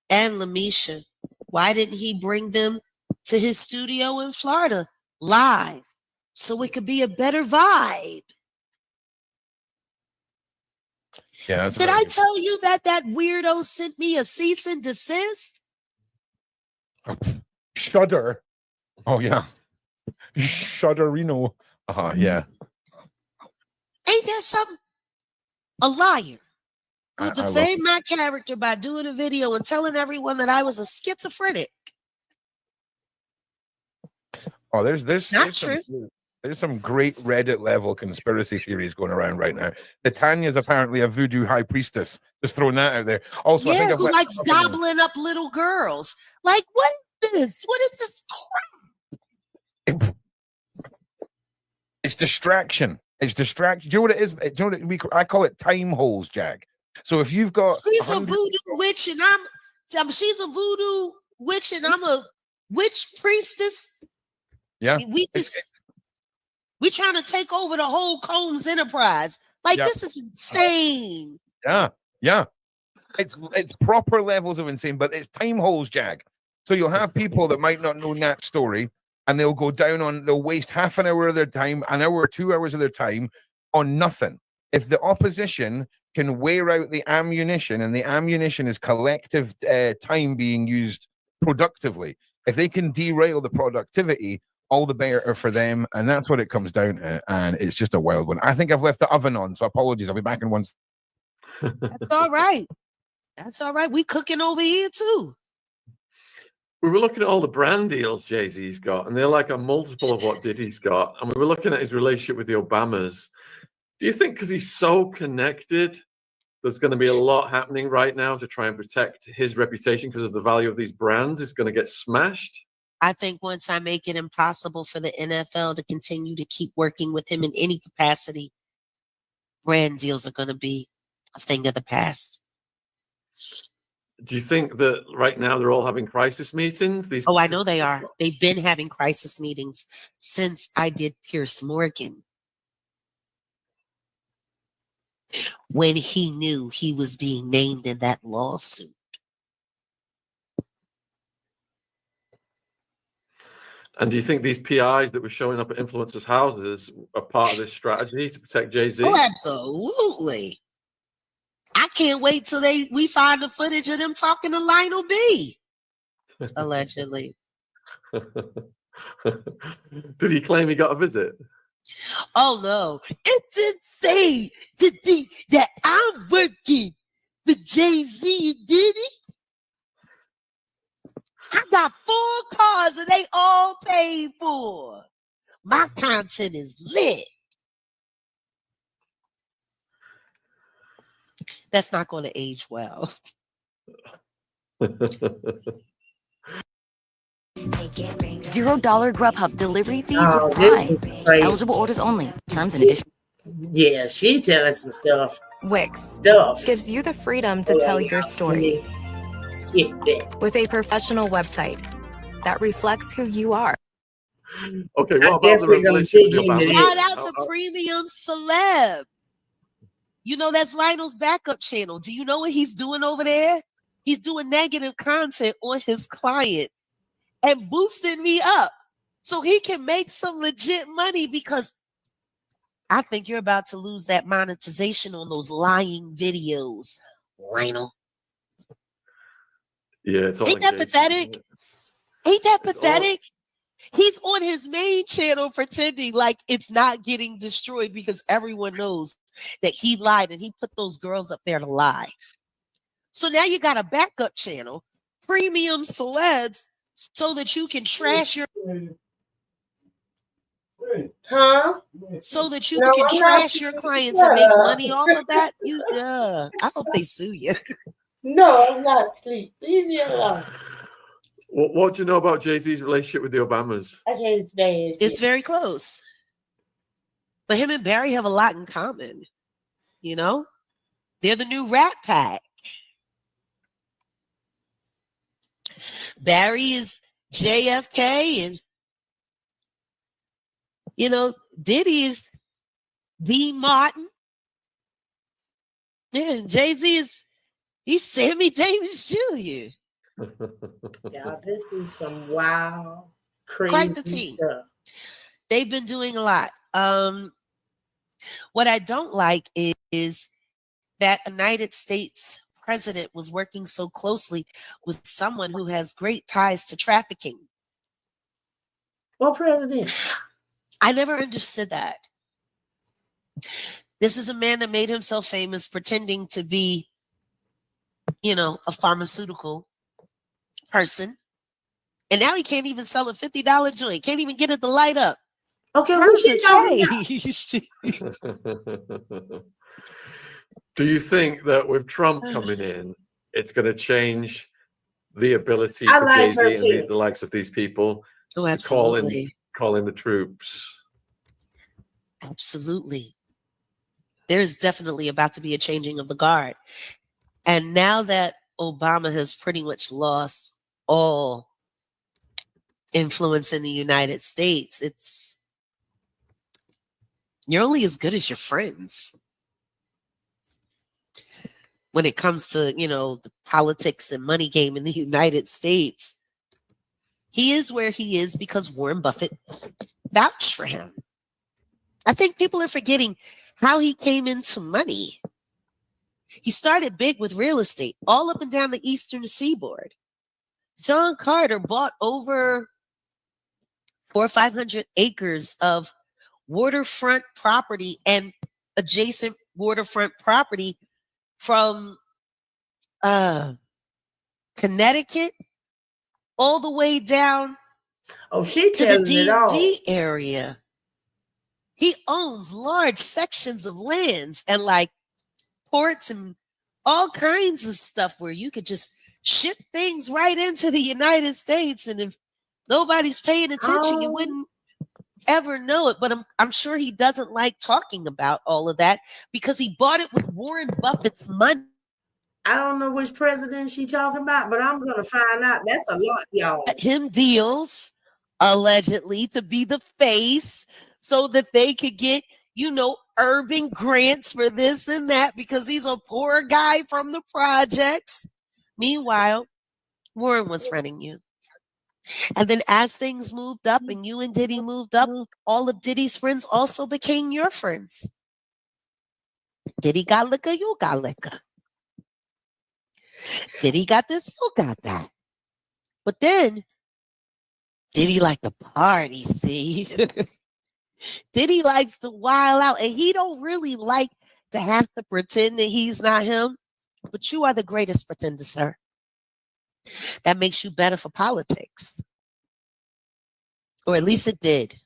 and Lamisha, why didn't he bring them to his studio in Florida live so it could be a better vibe? Yeah, Did I tell you that weirdo sent me a cease and desist? Shudder. Oh yeah. Shudderino. Yeah. Ain't that something? A liar who I defamed my character by doing a video and telling everyone that I was a schizophrenic. Oh, there's some great Reddit level conspiracy theories going around right now. Tanya's apparently a voodoo high priestess. Just throwing that out there. Also, I think who likes gobbling up little girls. Like, what is this? What is this crap? It's distraction. It's distraction. Do you know what it is? Do you know what I call it? Time holes, Jag. So if you've got she's a voodoo witch and she's a voodoo witch and I'm a witch priestess. Yeah, we're trying to take over the whole Combs enterprise. Like, this is insane. Yeah. It's proper levels of insane, but it's time holes, Jag. So you'll have people that might not know Nat's story, and they'll waste half an hour of their time, an hour or 2 hours of their time on nothing. If the opposition can wear out the ammunition, and the ammunition is collective time being used productively, if they can derail the productivity, all the better for them. And that's what it comes down to. And it's just a wild one. I think I've left the oven on, so apologies. I'll be back in one. That's all right. That's all right. We cooking over here too. We were looking at all the brand deals Jay-Z's got, and they're like a multiple of what Diddy's got. And we were looking at his relationship with the Obamas. Do you think because he's so connected, there's going to be a lot happening right now to try and protect his reputation because of the value of these brands is going to get smashed? I think once I make it impossible for the NFL to continue to keep working with him in any capacity, brand deals are going to be a thing of the past. Do you think that right now they're all having crisis meetings? I know they are. They've been having crisis meetings since I did Pierce Morgan. When he knew he was being named in that lawsuit. And do you think these PIs that were showing up at influencers' houses are part of this strategy to protect Jay-Z? Oh, absolutely. I can't wait till we find the footage of them talking to Lionel B. Allegedly. Did he claim he got a visit? Oh no. It's insane to think that I'm working for Jay-Z and Diddy. I got 4 cars and they all paid for. My content is lit. That's not going to age well. $0 Grubhub delivery fees This apply. is crazy. Eligible orders only. Terms and additions. Yeah, she telling some stuff. Wix Stuff. gives you the freedom to tell your story Skip that. with a professional website that reflects who you are. Okay, I what about the definitely gonna relationship dig with the into Obamas? Shout out to Premium Celeb. You know, that's Lionel's backup channel. Do you know what he's doing over there? He's doing negative content on his clients and boosting me up so he can make some legit money, because I think you're about to lose that monetization on those lying videos, Lionel. Yeah, it's all Ain't that engagement, pathetic? isn't it? Ain't that It's pathetic? He's on his main channel pretending like it's not getting destroyed because everyone knows that he lied and he put those girls up there to lie. So now you got a backup channel, premium celebs, so that you can trash your so that you No, can I'm not. trash your clients and make money off of that. I hope they sue you. No, I'm not asleep. Leave me alone. What do you know about Jay-Z's relationship with the Obamas? I can't stand It's very close. But him and Barry have a lot in common. You know? They're the new Rat Pack. Barry is JFK and Diddy is Dean Martin. Yeah, and Jay-Z he's Sammy Davis Jr. Yeah, this is some wild, Quite the crazy team. stuff. They've been doing a lot. What I don't like is that United States president was working so closely with someone who has great ties to trafficking. What president? I never understood that. This is a man that made himself famous pretending to be, a pharmaceutical person. And now he can't even sell a $50 joint. Can't even get it to light up. Okay, How's who's she talking about? Do you think that with Trump coming in, it's going to change the ability I for like Jay-Z her and too. the likes of these people Oh, to absolutely. call in the troops? Absolutely. There's definitely about to be a changing of the guard. And now that Obama has pretty much lost all influence in the United States, you're only as good as your friends. When it comes to, the politics and money game in the United States, he is where he is because Warren Buffett vouched for him. I think people are forgetting how he came into money. He started big with real estate all up and down the eastern seaboard. John Carter bought over 400 or 500 acres of waterfront property and adjacent waterfront property from Connecticut all the way down she to the telling it all. DMV area. He owns large sections of lands and like ports and all kinds of stuff where you could just ship things right into the United States. And if nobody's paying attention, you wouldn't ever know it. But I'm sure he doesn't like talking about all of that because he bought it with Warren Buffett's money. I don't know which president she talking about, but I'm going to find out. That's a lot, y'all. Him deals allegedly to be the face so that they could get, urban grants for this and that because he's a poor guy from the projects. Meanwhile, Warren was running you. And then as things moved up and you and Diddy moved up, all of Diddy's friends also became your friends. Diddy got liquor, you got liquor. Diddy got this, you got that. But then Diddy like to party, see? Diddy likes to wild out, and he don't really like to have to pretend that he's not him. But you are the greatest pretender, sir. That makes you better for politics. Or at least it did.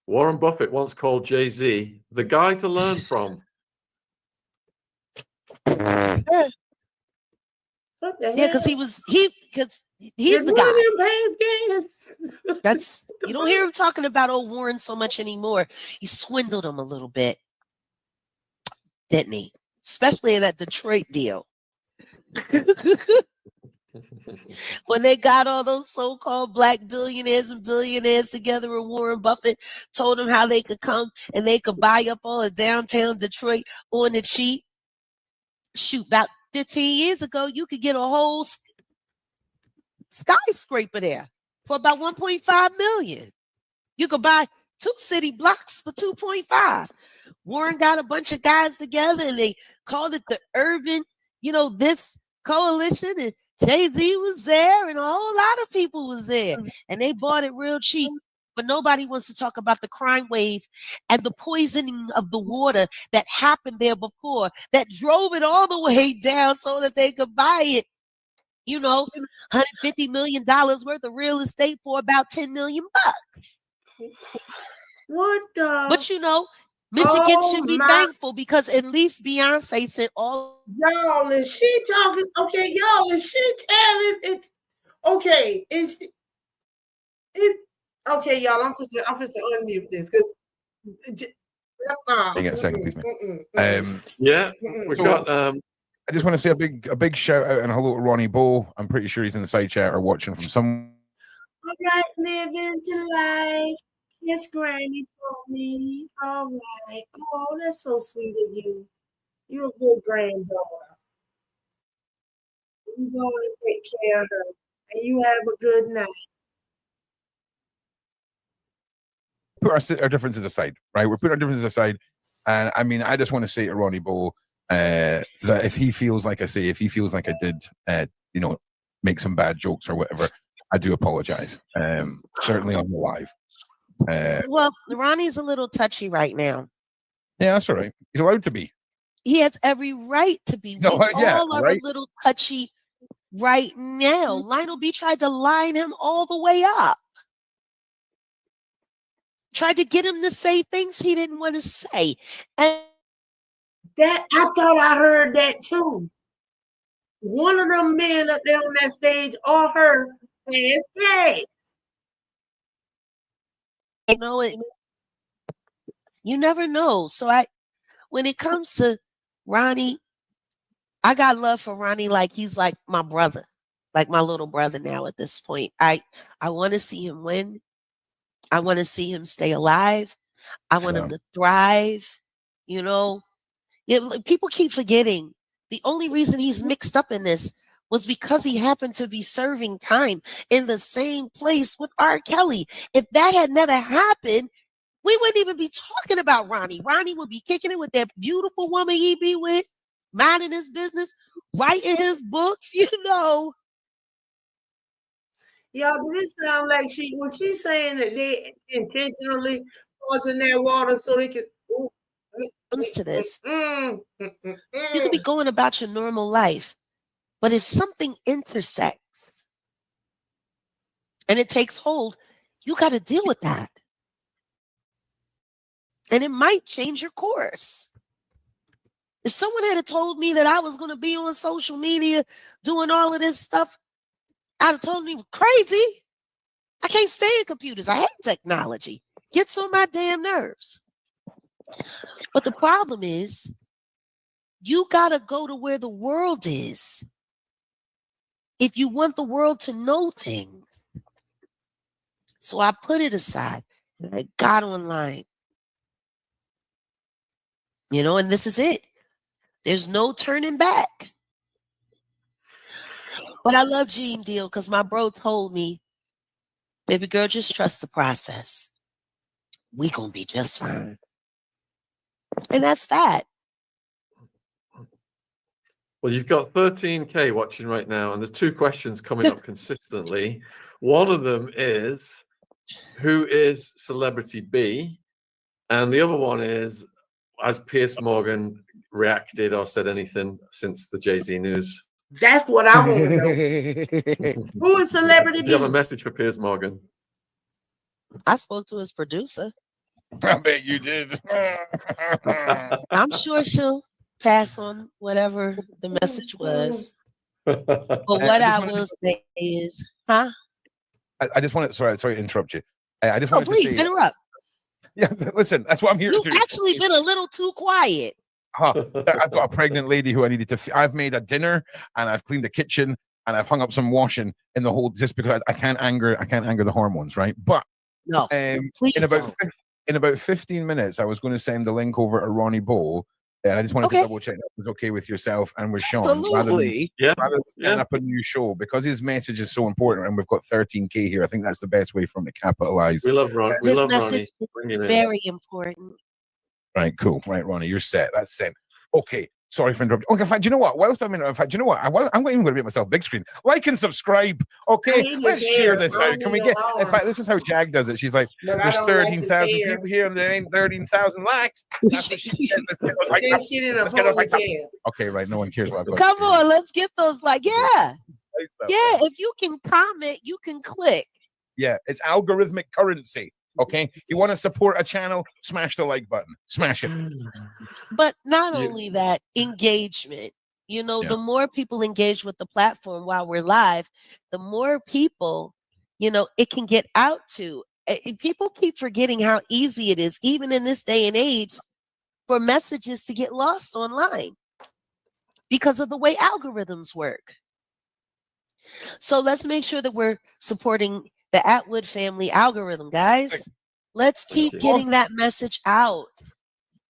Warren Buffett once called Jay-Z the guy to learn from. What the hell? Yeah, because he's the guy. That's you don't hear him talking about old Warren so much anymore. He swindled him a little bit, didn't he? Especially in that Detroit deal. When they got all those so-called black billionaires and billionaires together, and Warren Buffett told them how they could come and they could buy up all of downtown Detroit on the cheap. Shoot, about 15 years ago, you could get a whole skyscraper there for about $1.5 million. You could buy 2 city blocks for $2.5. Warren got a bunch of guys together and they called it the urban, this coalition, and Jay-Z was there and a whole lot of people was there. And they bought it real cheap. But nobody wants to talk about the crime wave and the poisoning of the water that happened there before that drove it all the way down so that they could buy it. You know, $150 million worth of real estate for about $10 million. What the? But you know, Michigan Oh, should be my- thankful because at least Beyonce sent all. Y'all, is she talking? Okay, y'all, is she telling it? Okay, is it? Okay, y'all, I'm supposed to unmute this because. Hang on a second, please, man. Yeah, Mm-mm. we've So- got I just want to say a big shout out and hello to Ronnie Bow. I'm pretty sure he's in the side chat or watching from some. All right, living to life. Kiss Granny for me. All right. Oh, that's so sweet of you. You're a good granddaughter. You're going to take care of her. And you have a good night. Put our differences aside, right? We're putting our differences aside. And I mean, I just want to say to Ronnie Bow that if he feels like I did, you know, make some bad jokes or whatever, I do apologize. Certainly on the live. Well, Ronnie's a little touchy right now. Yeah, that's all right. He's allowed to be. He has every right to be. No, We yeah, all are right. a little touchy right now. Lionel B tried to line him all the way up. Tried to get him to say things he didn't want to say. And That I thought I heard that too. One of them men up there on that stage or her said, "Hey, you know it. You never know. So when it comes to Ronnie, I got love for Ronnie like he's like my brother, like my little brother now at this point. I want to see him win. I want to see him stay alive. I want him to thrive. You know, people keep forgetting the only reason he's mixed up in this was because he happened to be serving time in the same place with R. Kelly. If that had never happened, we wouldn't even be talking about Ronnie. Ronnie would be kicking it with that beautiful woman he be with, minding his business, writing his books, you know. y'all, did it sound like was she saying that they intentionally causing that water so they could Comes to this. mm, You could be going about your normal life, but if something intersects and it takes hold, you got to deal with that. And it might change your course. If someone had told me that I was going to be on social media doing all of this stuff, I'd have told me crazy. I can't stand computers. I hate technology. Gets on my damn nerves. But the problem is, you got to go to where the world is if you want the world to know things. So I put it aside and I got online. You know, and this is it. There's no turning back. But I love Gene Deal because my bro told me, baby girl, just trust the process. We gonna be just fine. And that's that. Well, you've got 13K watching right now, and there's two questions coming up consistently. One of them is, who is celebrity B? And the other one is, has Piers Morgan reacted or said anything since the Jay-Z news? That's what I want to know. Who is celebrity Do you have a B? message for Piers Morgan? I spoke to his producer. I bet you did. I'm sure she'll pass on whatever the message was. But what I will say is, huh? I just wanted, sorry to interrupt you. I just Oh, wanted please to say, interrupt. yeah, listen, that's what I'm here You've to do. actually been a little too quiet. I've got a pregnant lady who I needed to. I've made a dinner and I've cleaned the kitchen and I've hung up some washing in the whole just because I can't anger the hormones, right? But No, please in about don't. in about 15 minutes, I was going to send the link over to Ronnie Bow. And I just wanted to double check that was okay with yourself and with Sean. Absolutely. Rather than setting up a new show, because his message is so important and we've got 13K here, I think that's the best way for him to capitalize. We love Ron. We This love message Ronnie. is very important. Right, cool. Right, Ronnie, you're set. That's sent. Okay, Sorry for interrupting. Okay, in fact, you know what? Whilst I'm in fact, you know what? I'm even going to make myself big screen. Like and subscribe. Okay, hate his let's share hair. this I don't out. Can need we no get? In arm. fact, this is how Jag does it. She's like, But I "There's don't like his 13,000 hair. people here, and there ain't 13,000 likes." That's what she said. Let's get those Put likes that up. shit in a Let's get those likes up. ponytail. Okay, right. No one cares what I've got. Come on, let's get those. Like, yeah. Likes up, Yeah, man. if you can comment, you can click. Yeah, it's algorithmic currency. Okay, you want to support a channel? Smash the like button. Smash it. But not You- only that, engagement. You know, Yeah. the more people engage with the platform while we're live, the more people, you know, it can get out to. People keep forgetting how easy it is, even in this day and age, for messages to get lost online because of the way algorithms work. So let's make sure that we're supporting the Atwood family algorithm, guys. Let's keep you. getting that message out.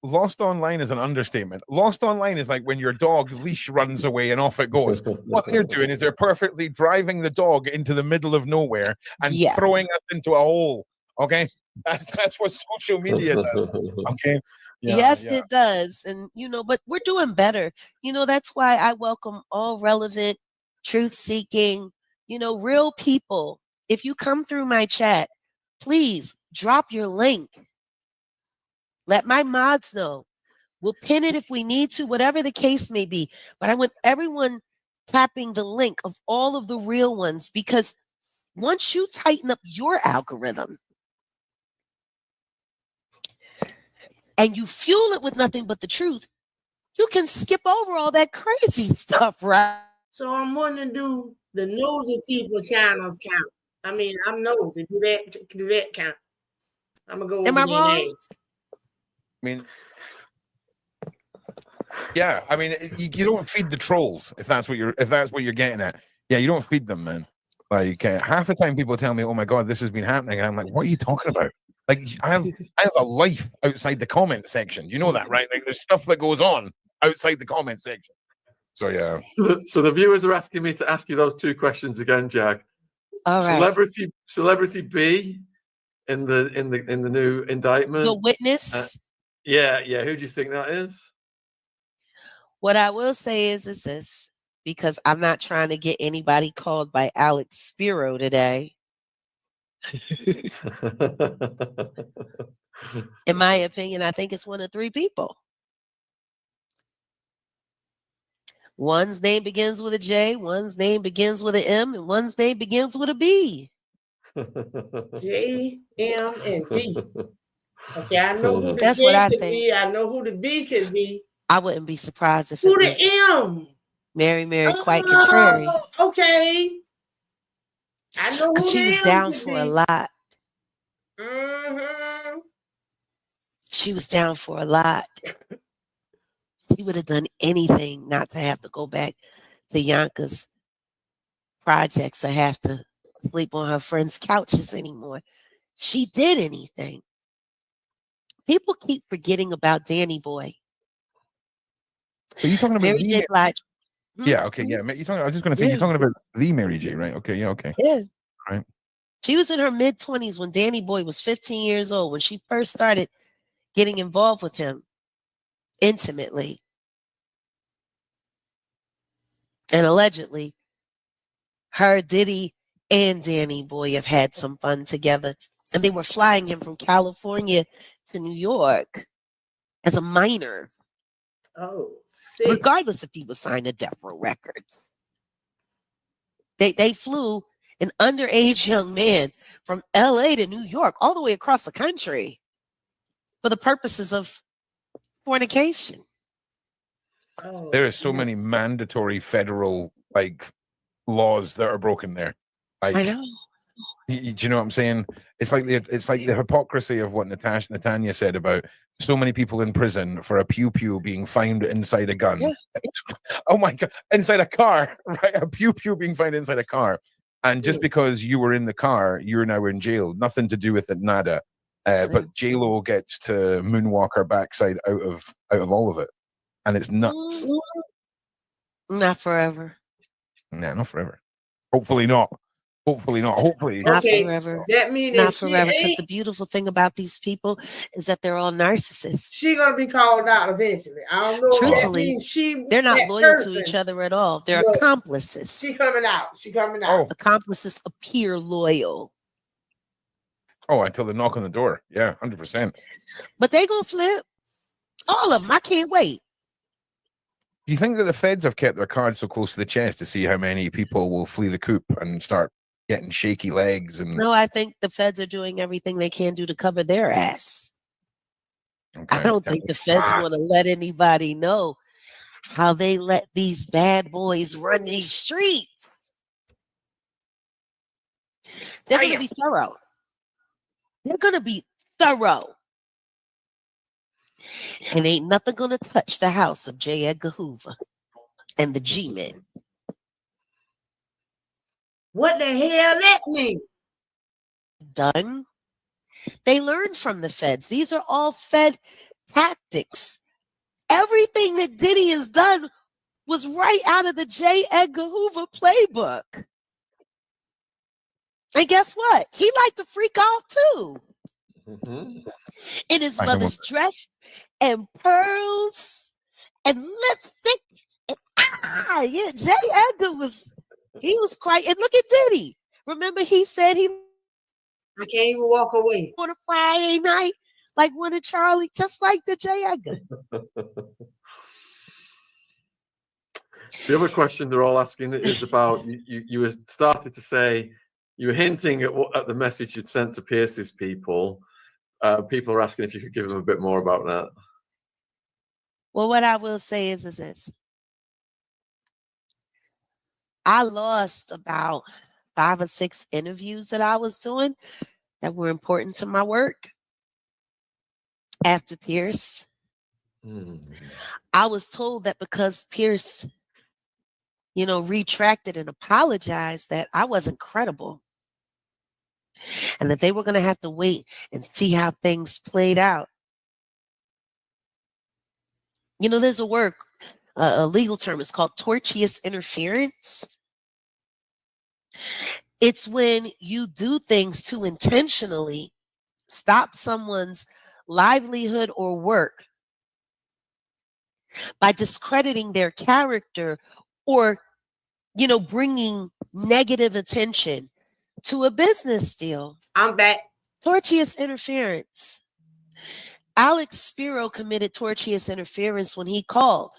Lost online is an understatement. Lost online is like when your dog's leash runs away and off it goes. What they're doing is they're perfectly driving the dog into the middle of nowhere and Yeah. throwing us into a hole. Okay, that's what social media does. Okay. Yeah, Yes, yeah. it does. And, you know, but we're doing better. You know, that's why I welcome all relevant, truth seeking, you know, real people. If you come through my chat, please drop your link. Let my mods know. We'll pin it if we need to, whatever the case may be. But I want everyone tapping the link of all of the real ones, because once you tighten up your algorithm and you fuel it with nothing but the truth, you can skip over all that crazy stuff, right? So I'm wanting to do the nosy people channels count. I mean, I'm nosy. Do that count? I'm gonna go Am over I there wrong? and ask. I mean, yeah. I mean, you don't feed the trolls if that's what you're getting at. Yeah, you don't feed them, man. Like half the time, people tell me, "Oh my god, this has been happening," and I'm like, "What are you talking about?" Like, I have a life outside the comment section. You know that, right? Like, there's stuff that goes on outside the comment section. So yeah. So the viewers are asking me to ask you those two questions again, Jag. All right. Celebrity B in the new indictment. The witness. Yeah. Who do you think that is? What I will say is this, because I'm not trying to get anybody called by Alex Spiro today. In my opinion, I think it's one of three people. One's name begins with a J, one's name begins with an M, and one's name begins with a B. J, M, and B. Okay, I know who the That's J what I could think. be. I know who the B could be. I wouldn't be surprised if Who it the was M? Mary quite contrary. Okay. I know who Because she the was M down could for be. a lot. Mm-hmm. She was down for a lot. She would have done anything not to have to go back to Yanka's projects or have to sleep on her friends' couches anymore. She did anything. People keep forgetting about Danny Boy. Are you talking about Mary J. Blige. Yeah, okay, yeah. You're talking, I was just going to say, Yeah. you're talking about the Mary J, right? Okay, yeah, okay. Yeah. Right. She was in her mid-20s when Danny Boy was 15 years old, when she first started getting involved with him intimately. And allegedly, her, Diddy, and Danny Boy have had some fun together. And they were flying him from California to New York as a minor, Oh, sick. regardless if he was signed to Death Row Records. They flew an underage young man from LA to New York, all the way across the country, for the purposes of fornication. Oh, There are so many mandatory federal laws that are broken there. I know. Do you know what I'm saying? It's like the hypocrisy of what Natanya said about so many people in prison for a pew pew being found inside a gun. Yeah. Oh my god, inside a car, right? A pew pew being found inside a car, and just because you were in the car, you're now in jail. Nothing to do with it, nada. But J-Lo gets to moonwalk her backside out of all of it, and it's nuts. Not forever. Nah, not forever. Hopefully not. Hopefully not. Hopefully. Not Okay, forever. that means Not if she forever. Because ain't, the beautiful thing about these people is that they're all narcissists. she gonna be called out eventually. I don't know if that Truthfully, means she they're not that loyal to person, each other at all. They're but accomplices. she coming out. She coming out. Oh, Accomplices appear loyal, until they knock on the door. Yeah, 100%. but they gonna flip. All of them. I can't wait. Do you think that the feds have kept their cards so close to the chest to see how many people will flee the coop and start getting shaky legs? And No, I think the feds are doing everything they can do to cover their ass. okay, I don't think the feds want to let anybody know how they let these bad boys run these streets. They're going to be thorough. They're going to be thorough. And ain't nothing going to touch the house of J. Edgar Hoover and the G-Men. What the hell that mean? Done. They learned from the feds. These are all Fed tactics. Everything that Diddy has done was right out of the J. Edgar Hoover playbook. And guess what? He liked to freak out too. Mm-hmm. In his I mother's dress and pearls and lipstick. And, yeah, J. Edgar was quite, and look at Diddy. Remember he said he I can't even walk away. on a Friday night like one of Charlie, just like the J. Edgar. The other question they're all asking is about you were started to say you were hinting at the message you'd sent to Pierce's people. People are asking if you could give them a bit more about that. Well, what I will say is this. I lost about 5 or 6 interviews that I was doing that were important to my work after Pierce. I was told that because Pierce, retracted and apologized, that I wasn't credible. And that they were going to have to wait and see how things played out. There's a legal term. It's called tortious interference. It's when you do things to intentionally stop someone's livelihood or work by discrediting their character or, bringing negative attention to a business deal. I'm back. Tortious interference. Alex Spiro committed tortious interference when he called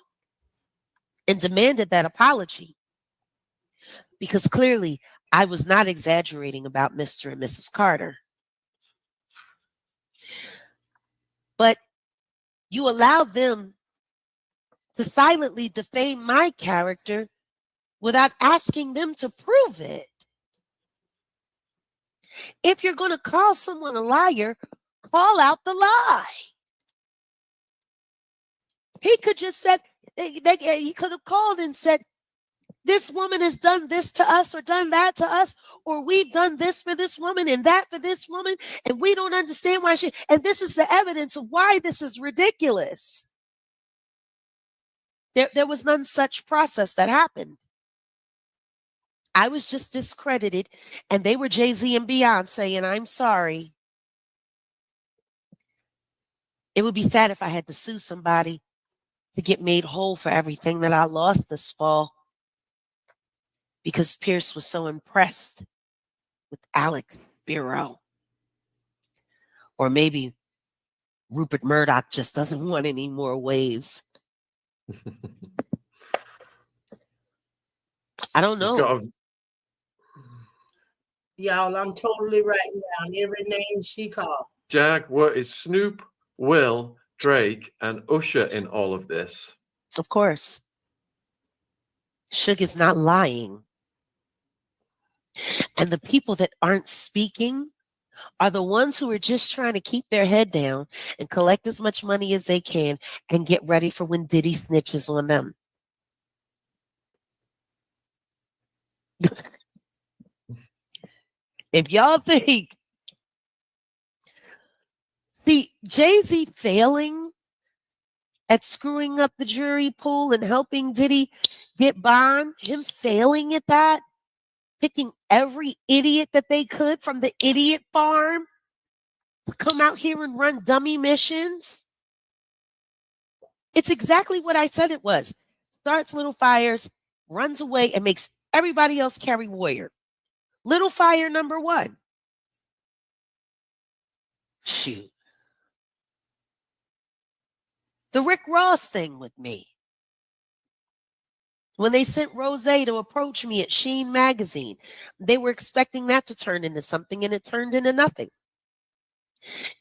and demanded that apology. Because clearly, I was not exaggerating about Mr. and Mrs. Carter. But you allowed them to silently defame my character without asking them to prove it. If you're going to call someone a liar, call out the lie. He could just said, he could have called and said, this woman has done this to us or done that to us, or we've done this for this woman and that for this woman, and we don't understand why and this is the evidence of why this is ridiculous. There was none such process that happened. I was just discredited, and they were Jay-Z and Beyonce, and I'm sorry. It would be sad if I had to sue somebody to get made whole for everything that I lost this fall, because Pierce was so impressed with Alex Spiro. Or maybe Rupert Murdoch just doesn't want any more waves. I don't know. Y'all, I'm totally writing down every name she called. Jag, what is Snoop, Will, Drake, and Usher in all of this? Of course. Suge is not lying. And the people that aren't speaking are the ones who are just trying to keep their head down and collect as much money as they can and get ready for when Diddy snitches on them. If y'all think, see, Jay-Z failing at screwing up the jury pool and helping Diddy get bond, him failing at that picking every idiot that they could from the idiot farm to come out here and run dummy missions. It's exactly what I said it was. Starts little fires, runs away, and makes everybody else carry warrior. Little fire number 1. Shoot. The Rick Ross thing with me. When they sent Rose to approach me at Sheen magazine, they were expecting that to turn into something, and it turned into nothing.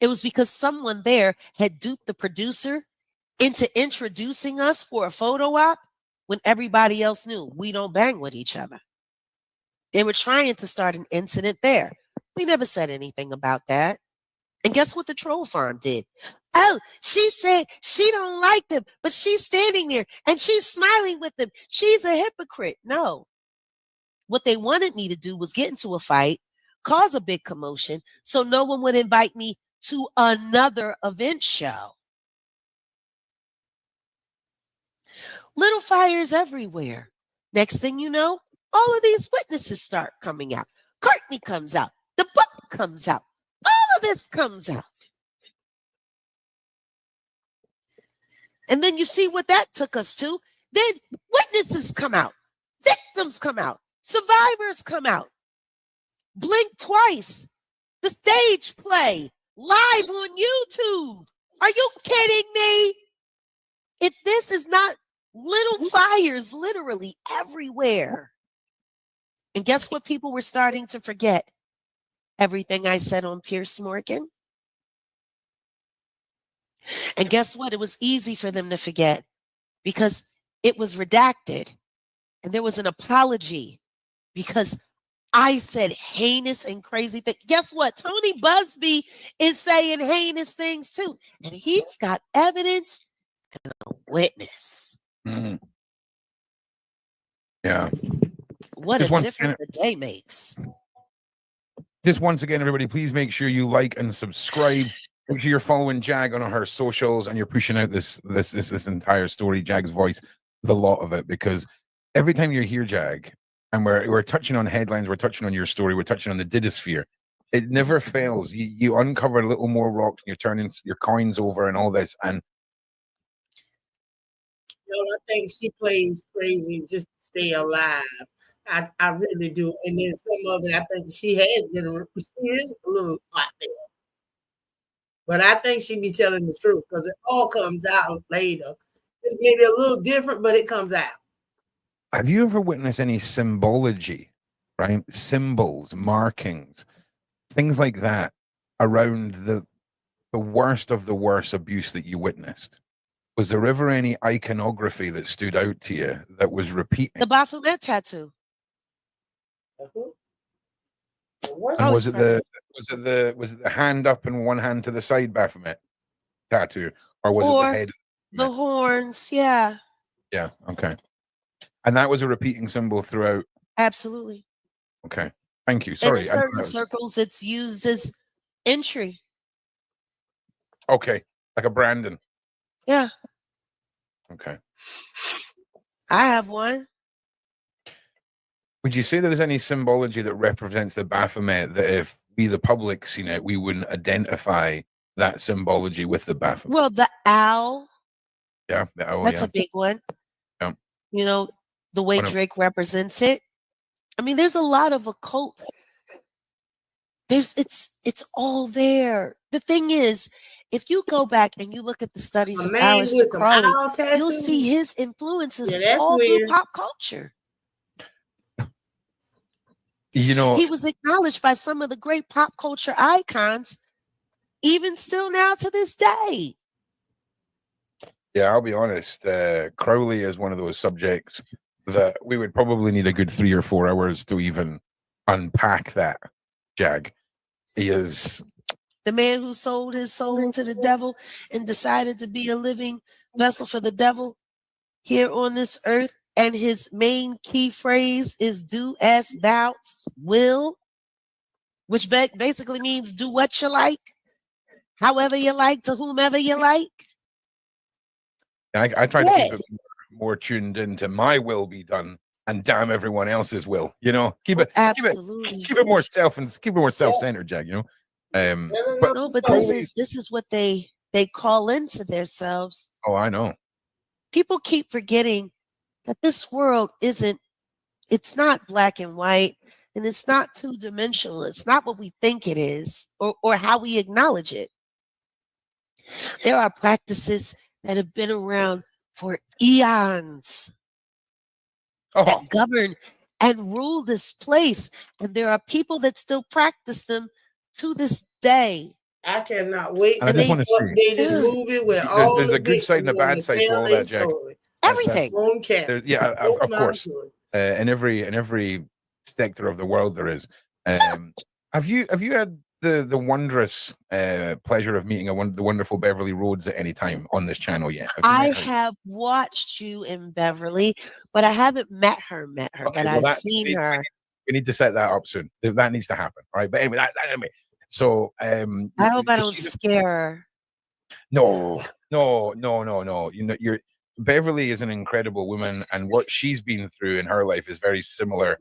It was because someone there had duped the producer into introducing us for a photo op when everybody else knew we don't bang with each other. They were trying to start an incident there. We never said anything about that. And guess what the troll farm did? Oh, she said she don't like them, but she's standing there and she's smiling with them. She's a hypocrite. No. What they wanted me to do was get into a fight, cause a big commotion, so no one would invite me to another event show. Little fires everywhere. Next thing you know, all of these witnesses start coming out. Courtney comes out. The book comes out. All of this comes out. And then you see what that took us to. Then witnesses come out. Victims come out. Survivors come out. Blink twice. The stage play live on YouTube. Are you kidding me? If this is not little fires literally everywhere. And guess what people were starting to forget? Everything I said on Pierce Morgan. And guess what? It was easy for them to forget because it was redacted. And there was an apology because I said heinous and crazy things. Guess what? Tony Busby is saying heinous things too. And he's got evidence and a witness. Mm. Yeah. What Just a once difference again- a day makes. Just once again, everybody, please make sure you like and subscribe. Make sure you're following Jag on her socials and you're pushing out this entire story, Jag's voice, the lot of it, because every time you hear Jag, and we're touching on headlines, we're touching on your story, we're touching on the didosphere, it never fails. You uncover a little more rocks, and you're turning your coins over and all this, and I think she plays crazy just to stay alive. I really do. And then some of it, I think she is a little hot there. But I think she be telling the truth because it all comes out later. It's maybe a little different, but it comes out. have you ever witnessed any symbology, right? Symbols, markings, things like that around the worst of the worst abuse that you witnessed? Was there ever any iconography that stood out to you that was repeating? The Baphomet tattoo. And was it the hand up and one hand to the side Baphomet tattoo, or was it the head? The horns? Yeah, Yeah. Okay. And that was a repeating symbol throughout. absolutely. Okay. Thank you. And Sorry. in certain circles, it's used as entry. Okay. Like a Brandon. Yeah, Okay. I have one. Would you say that there's any symbology that represents the Baphomet that if we, the public, seen it, we wouldn't identify that symbology with the Baphomet? Well, the owl. Yeah. That's a big one. Yeah. You know, the way Drake represents it. I mean, there's a lot of occult. It's all there. The thing is, if you go back and you look at the studies of Aleister Crowley, you'll see his influences all through pop culture. You know, he was acknowledged by some of the great pop culture icons, even still now to this day. Yeah, I'll be honest. Crowley is one of those subjects that we would probably need a good 3 or 4 hours to even unpack that, Jag. He is the man who sold his soul to the devil and decided to be a living vessel for the devil here on this earth. And his main key phrase is do as thou will, which basically means do what you like, however you like, to whomever you like. I try to keep it more tuned into my will be done and damn everyone else's will. You know, Absolutely. keep it more self-centered, Jack. You know, but No, but always, this is what they call into themselves. oh, I know. People keep forgetting that this world it's not black and white, and it's not two-dimensional. It's not what we think it is, or how we acknowledge it. There are practices that have been around for eons Oh, that govern and rule this place, and there are people that still practice them to this day. I cannot wait I for just the want to see. updated movie where There's the a good side and a victims bad side to tell all their that, Jack. story. Everything. On camera. Yeah, Oh of my course. goodness. In every sector of the world there is. Have you had the wondrous pleasure of meeting the wonderful Beverly Rhodes at any time on this channel yet? I have watched you in Beverly, but I haven't met her. Okay, But well, I've seen her. We need to set that up soon. That needs to happen. All right, but anyway, so I hope I don't scare her. No. You know, Beverly is an incredible woman, and what she's been through in her life is very similar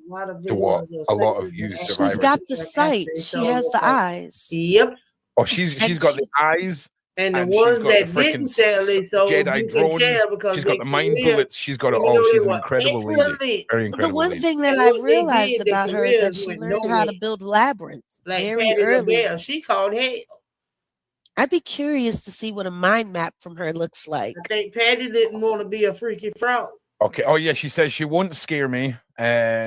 to what a lot of you survivors. She's got the sight. She has the eyes. Yep. Oh, she's got the eyes. And the and ones she's got that the frickin' didn't sell it, so Jedi you drones. can tell because She's got the mind bullets. She's got it you all. know, She's they an were incredible lady. excellently. Very The incredible one lady. thing that And I what they realized did, their about her is that careers she went learned how to nowhere. build labyrinth Like very Patty early. LaBelle, she called hell. I'd be curious to see what a mind map from her looks like. I think Patty didn't want to be a freaky frog. Okay. Oh yeah, she says she won't scare me.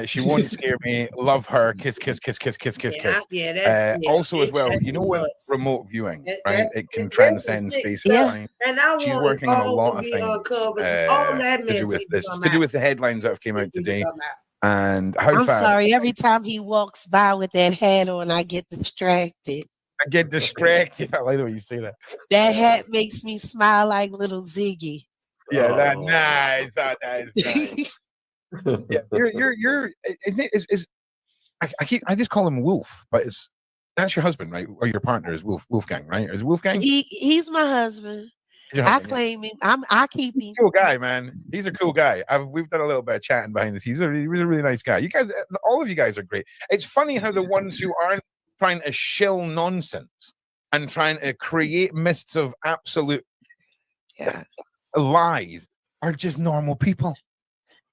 She won't scare me. Love her. Kiss, kiss, kiss, kiss, kiss, kiss, kiss. Yeah, that's Also as well, you know, with nuts. remote viewing, That- right? that's- It can that's transcend some sick space stuff. and time. And I She's want working on a all lot to of be things uncovered. All that to mess do with needs this, come to do out. with the headlines that have came out Needs to today, come out. and how I'm fast sorry, every time he walks by with that hat on, I get distracted. I get distracted. I like the way you say that. That hat makes me smile like little Ziggy. Yeah, that Oh. nice. That is nice. Yeah, you're. Is I just call him Wolf, but that's your husband, right? Or your partner is Wolfgang, right? Or is it Wolfgang? He's my husband. Your I husband, yeah. claim him. I keep him. Cool guy, man. He's a cool guy. We've done a little bit of chatting behind the scenes. He's a really nice guy. You guys, all of you guys are great. It's funny how the ones who aren't trying to shill nonsense and trying to create mists of absolute lies are just normal people.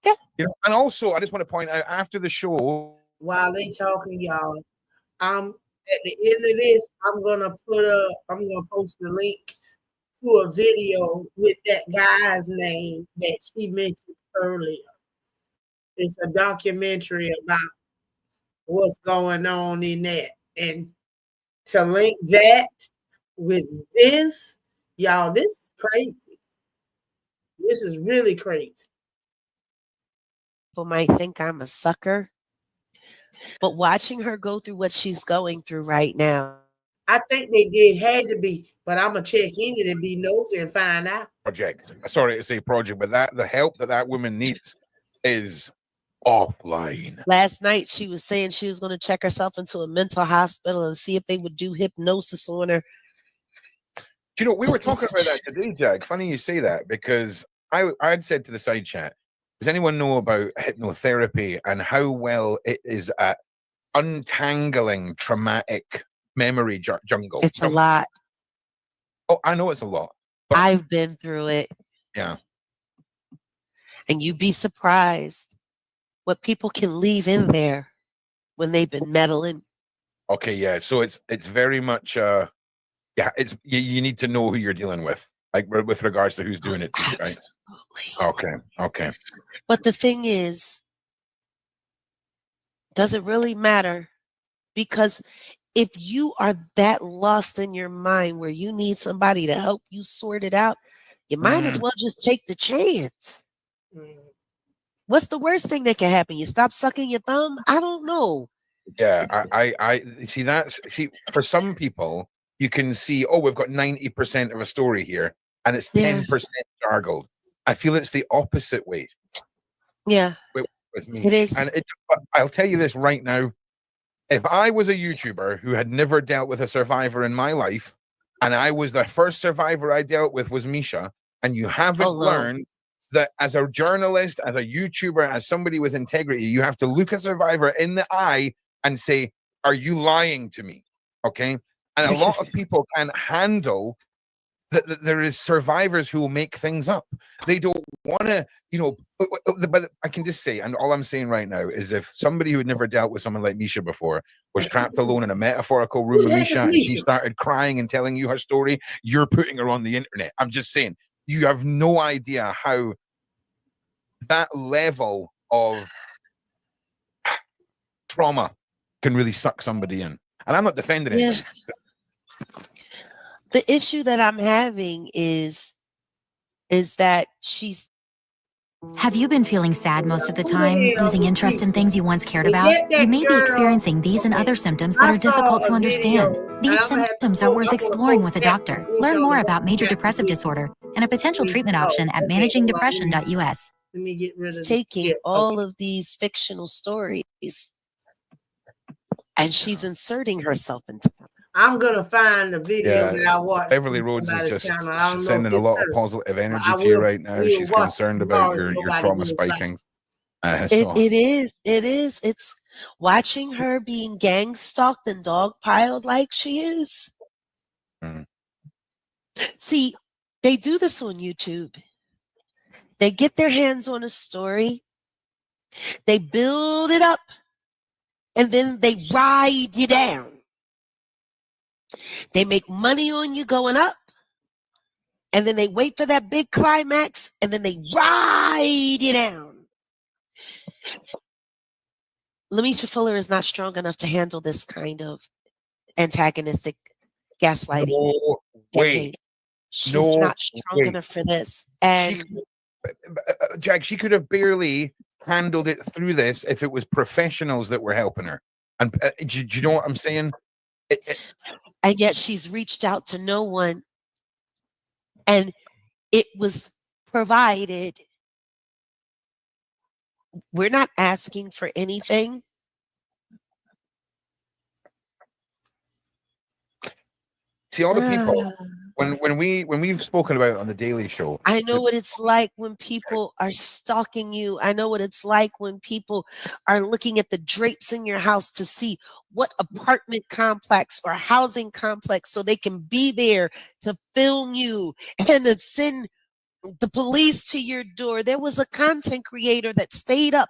Yeah. You know, and also I just want to point out after the show, While they talking, y'all, at the end of this, I'm gonna post a link to a video with that guy's name that she mentioned earlier. It's a documentary about what's going on in that. And to link that with this, y'all, this is crazy. This is really crazy. People might think I'm a sucker, but watching her go through what she's going through right now. I think they had to be, but I'm gonna check in it and be nosy and find out. project. Sorry to say project, but the help that woman needs is offline. Last night, she was saying she was going to check herself into a mental hospital and see if they would do hypnosis on her. Do you know, we were talking about that today, Jack. Funny you say that, because I'd said to the side chat, does anyone know about hypnotherapy and how well it is at untangling traumatic memory jungle? It's a lot. Oh, I know it's a lot. But I've been through it. Yeah. And you'd be surprised what people can leave in there when they've been meddling. Okay, yeah. So it's very much it's you need to know who you're dealing with, like with regards to who's doing it to you, right? Okay. But the thing is, does it really matter? Because if you are that lost in your mind where you need somebody to help you sort it out, you might as well just take the chance. What's the worst thing that can happen? You stop sucking your thumb? I don't know. Yeah, I see for some people you can see, oh, we've got 90% of a story here and it's 10% gargled. I feel it's the opposite way. Yeah. With me. It is. And I'll tell you this right now. If I was a YouTuber who had never dealt with a survivor in my life, and I was the first survivor I dealt with was Misha, and you haven't learned that as a journalist, as a YouTuber, as somebody with integrity, you have to look a survivor in the eye and say, are you lying to me? Okay. And a lot of people can't handle that there is survivors who will make things up. They don't want to, but I can just say, and all I'm saying right now is if somebody who had never dealt with someone like Misha before was trapped alone in a metaphorical room with Misha and she started crying and telling you her story, you're putting her on the internet. I'm just saying, you have no idea how that level of trauma can really suck somebody in. And I'm not defending it. The issue that I'm having is that she's. Have you been feeling sad most of the time, losing interest in things you once cared about? You may be experiencing these and other symptoms that are difficult to understand. These symptoms are worth exploring with a doctor. Learn more about major depressive disorder and a potential treatment option at managingdepression.us. Let me get rid of taking all of these fictional stories and she's inserting herself into them. I'm gonna find the video that I watched. Beverly Rhodes is just sending a lot of positive energy to you right now. She's concerned about your trauma spikings. It is. It's watching her being gang stalked and dogpiled like she is. See, they do this on YouTube. They get their hands on a story, they build it up, and then they ride you down. They make money on you going up, and then they wait for that big climax, and then they ride you down. Lamisha Fuller is not strong enough to handle this kind of antagonistic gaslighting. No way. She's not strong enough for this. And Jack, she could have barely handled it through this if it was professionals that were helping her. And do you know what I'm saying? And yet she's reached out to no one, and it was provided. We're not asking for anything. See, all the people when we've spoken about it on the Daily Show. I know what it's like when people are stalking you. I know what it's like when people are looking at the drapes in your house to see what apartment complex or housing complex so they can be there to film you and to send the police to your door. There was a content creator that stayed up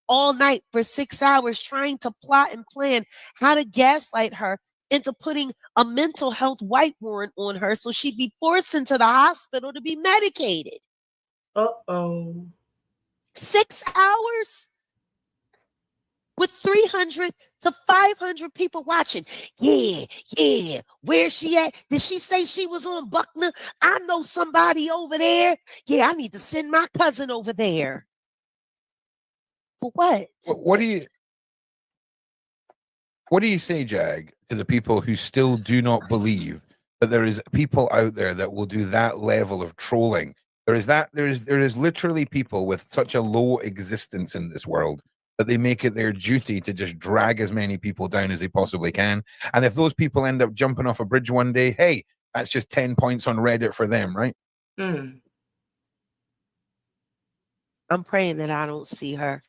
all night for 6 hours trying to plot and plan how to gaslight her into putting a mental health white warrant on her so she'd be forced into the hospital to be medicated. 6 hours with 300 to 500 people watching. Yeah. Where's she at? Did she say she was on Buckner? I know somebody over there. Yeah, I need to send my cousin over there. For what? What do you say, Jag, to the people who still do not believe that there is people out there that will do that level of trolling? There is literally people with such a low existence in this world that they make it their duty to just drag as many people down as they possibly can. And if those people end up jumping off a bridge one day, hey, that's just 10 points on Reddit for them, right? I'm praying that I don't see her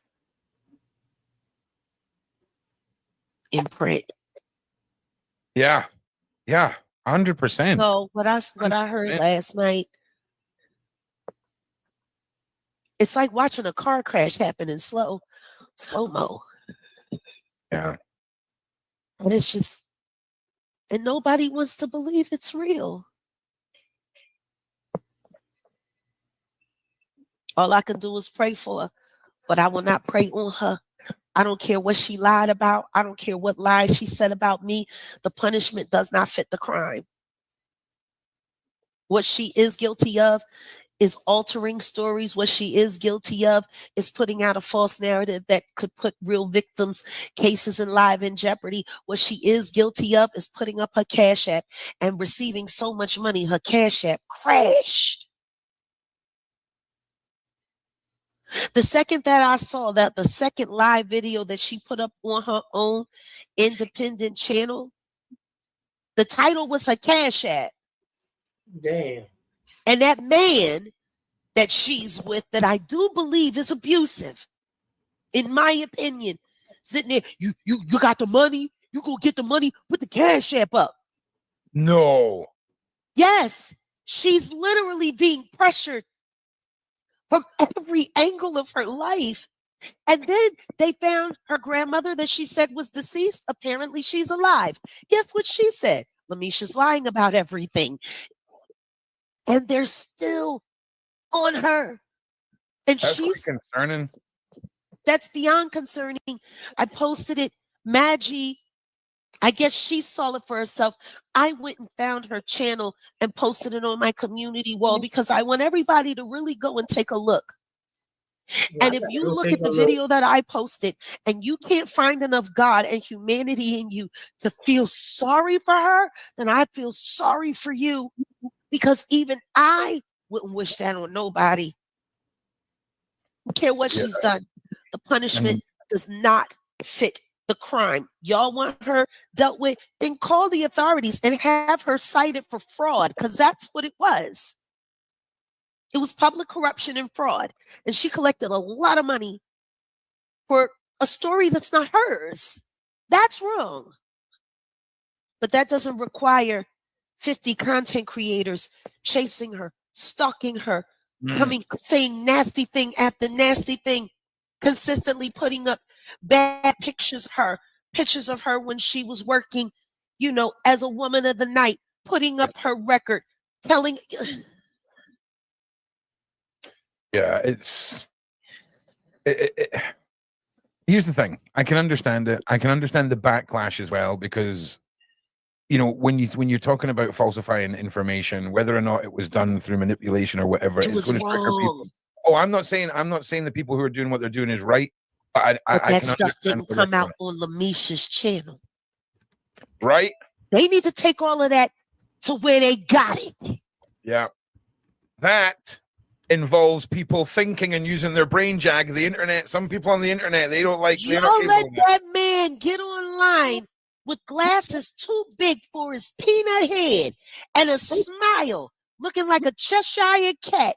in print. Yeah, 100%. So what I heard last night, it's like watching a car crash happen in slow-mo. Yeah. And it's just, and nobody wants to believe it's real. All I can do is pray for her, but I will not pray on her. I don't care what she lied about. I don't care what lies she said about me. The punishment does not fit the crime. What she is guilty of is altering stories. What she is guilty of is putting out a false narrative that could put real victims' cases in live in jeopardy. What she is guilty of is putting up her Cash App and receiving so much money, her Cash App crashed. The second that I saw that, the second live video that she put up on her own independent channel, the title was her Cash App. Damn. And that man that she's with that I do believe is abusive. In my opinion, sitting there, you got the money, you go get the money, put the Cash App up. No. Yes, she's literally being pressured from every angle of her life. And then they found her grandmother that she said was deceased. Apparently, she's alive. Guess what she said? Lamisha's lying about everything. And they're still on her. And That's quite concerning. That's beyond concerning. I posted it. Maggie, I guess she saw it for herself. I went and found her channel and posted it on my community wall because I want everybody to really go and take a look. And if you look at the video that I posted and you can't find enough God and humanity in you to feel sorry for her, then I feel sorry for you, because even I wouldn't wish that on nobody. I don't care what she's done. The punishment does not fit the crime. Y'all want her dealt with, then call the authorities and have her cited for fraud, because that's what it was. It was public corruption and fraud. And she collected a lot of money for a story that's not hers. That's wrong. But that doesn't require 50 content creators chasing her, stalking her, coming, saying nasty thing after nasty thing, consistently putting up bad pictures of her when she was working, as a woman of the night, putting up her record, telling... Yeah, here's the thing. I can understand it. I can understand the backlash as well, because when you're talking about falsifying information, whether or not it was done through manipulation or whatever, it was going to trigger people. wrong. Oh, I'm not saying the people who are doing what they're doing is right, but that stuff didn't come out on Lamisha's channel, right? They need to take all of that to where they got it. Yeah, that involves people thinking and using their brain, Jag. The internet, some people on the internet, they don't like... Y'all let that man get online with glasses too big for his peanut head and a smile, looking like a Cheshire cat,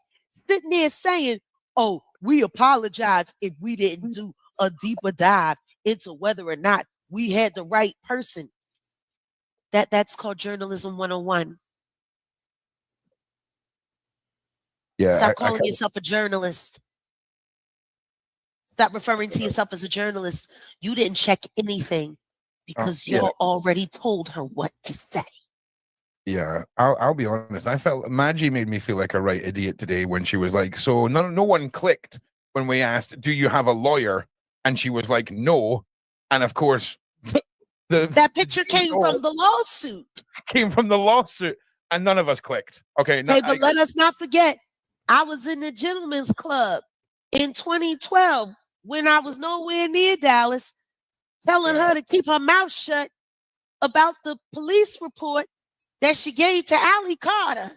sitting there saying, oh, we apologize if we didn't do a deeper dive into whether or not we had the right person. That's called journalism 101. Yeah, Stop calling yourself a journalist. Stop referring to yourself as a journalist. You didn't check anything because y'all already told her what to say. Yeah, I'll be honest. I felt Maggie made me feel like a right idiot today when she was like, so no one clicked when we asked, do you have a lawyer? And she was like, no. And of course, that picture came from the lawsuit. Came from the lawsuit, and none of us clicked. Okay, but let us not forget, I was in the Gentlemen's Club in 2012 when I was nowhere near Dallas, telling her to keep her mouth shut about the police report that she gave to Allie Carter.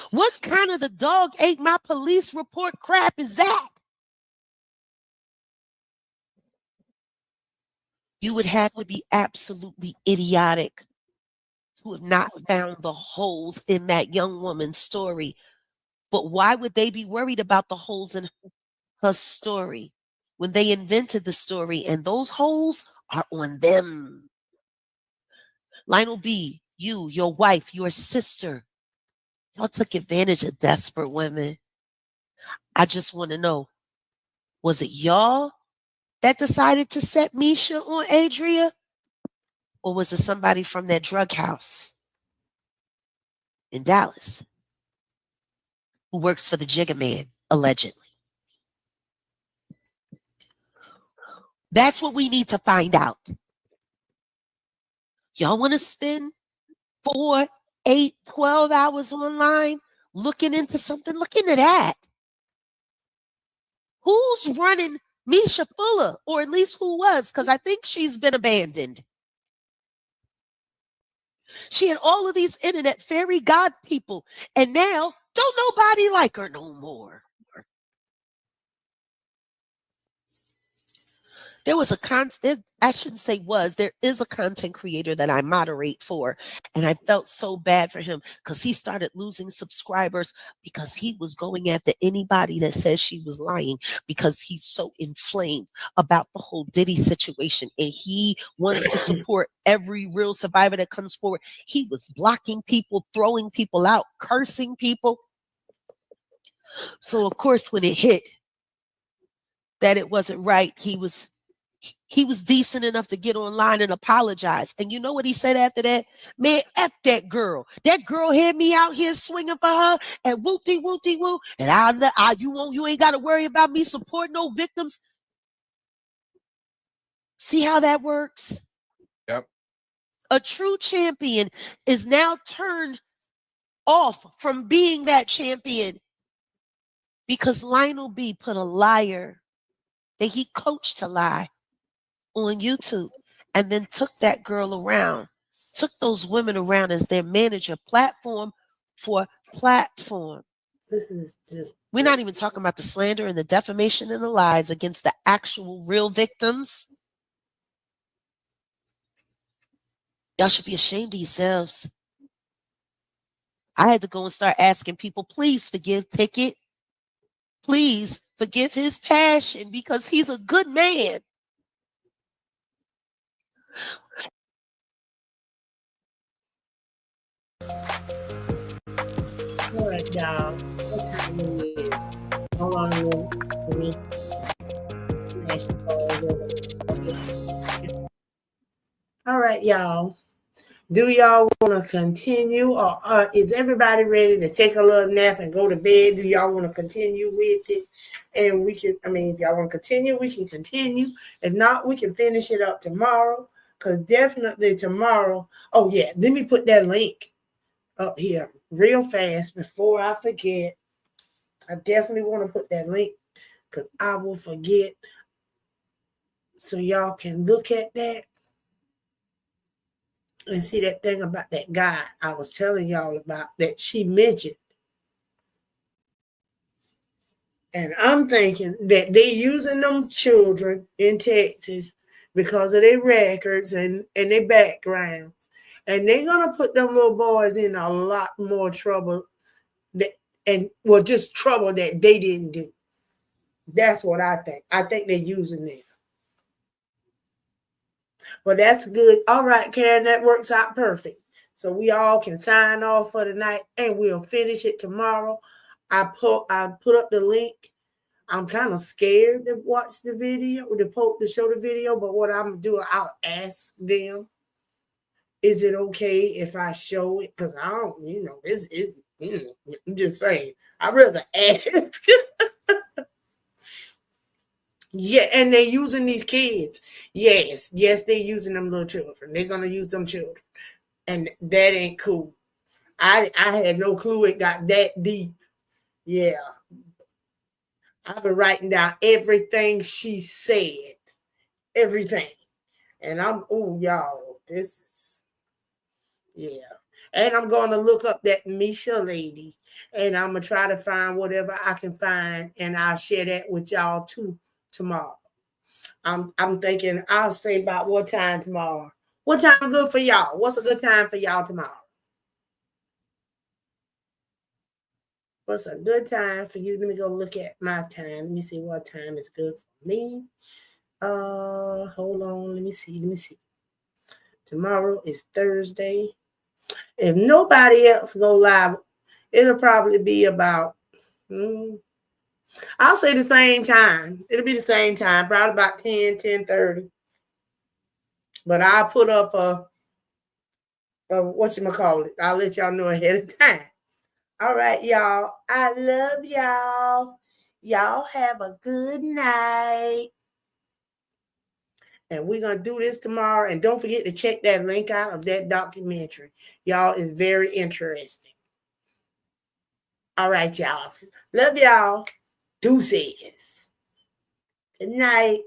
What kind of the dog ate my police report crap is that? You would have to be absolutely idiotic to have not found the holes in that young woman's story. But why would they be worried about the holes in her story when they invented the story? And those holes are on them. Lionel B., you, your wife, your sister, y'all took advantage of desperate women. I just want to know, was it y'all that decided to set Misha on Adria? Or was it somebody from that drug house in Dallas who works for the Jigga Man, allegedly? That's what we need to find out. Y'all want to spend 4, 8, 12 hours online looking into something? Look into that. Who's running Misha Fuller, or at least who was, because I think she's been abandoned. She had all of these internet fairy god people, and now don't nobody like her no more. there was I shouldn't say there is a content creator that I moderate for. And I felt so bad for him because he started losing subscribers because he was going after anybody that says she was lying because he's so inflamed about the whole Diddy situation. And he wants to support every real survivor that comes forward. He was blocking people, throwing people out, cursing people. So, of course, when it hit that it wasn't right, he was decent enough to get online and apologize. And you know what he said after that? Man, F that girl. That girl had me out here swinging for her and whoopty whoopty whoop. And you ain't got to worry about me supporting no victims. See how that works? Yep. A true champion is now turned off from being that champion because Lionel B put a liar that he coached to lie on YouTube and then took that girl around, took those women around as their manager, platform for platform. This is just. We're not even talking about the slander and the defamation and the lies against the actual real victims. Y'all should be ashamed of yourselves. I had to go and start asking people, please forgive Ticket. Please forgive his passion because he's a good man. All right, y'all. What time it is? Hold on a minute for me. Smash the balls over. Okay. All right, y'all. Do y'all want to continue, or is everybody ready to take a little nap and go to bed? Do y'all want to continue with it? And we can, if y'all want to continue, we can continue. If not, we can finish it up tomorrow. Because definitely tomorrow. Oh, yeah. Let me put that link up here real fast before I forget. I definitely want to put that link because I will forget. So y'all can look at that and see that thing about that guy I was telling y'all about that she mentioned. And I'm thinking that they using them children in Texas because of their records and their backgrounds. And they're going to put them little boys in a lot more trouble just trouble that they didn't do. That's what I think. I think they're using them. Well, that's good. All right, Karen, that works out perfect. So we all can sign off for the night and we'll finish it tomorrow. I put up the link. I'm kind of scared to watch the video, to show the video, but what I'm going to do, I'll ask them, is it okay if I show it? Because I don't, this is, I'm just saying, I'd rather ask. Yeah, and they're using these kids. Yes, they're using them little children. They're going to use them children. And that ain't cool. I had no clue it got that deep. Yeah. I've been writing down everything she said. Everything. And y'all, this is, yeah. And I'm going to look up that Misha lady. And I'm going to try to find whatever I can find. And I'll share that with y'all too tomorrow. I'm thinking I'll say about what time tomorrow. What time good for y'all? What's a good time for y'all tomorrow? What's a good time for you? Let me go look at my time. Let me see what time is good for me. Hold on. Let me see. Tomorrow is Thursday. If nobody else go live, it'll probably be about, I'll say the same time. It'll be the same time, probably about 10:30. But I'll put up a whatchamacallit. I'll let y'all know ahead of time. All right, y'all. I love y'all. Y'all have a good night. And we're going to do this tomorrow. And don't forget to check that link out of that documentary. Y'all, it's very interesting. All right, y'all. Love y'all. Deuces. Good night.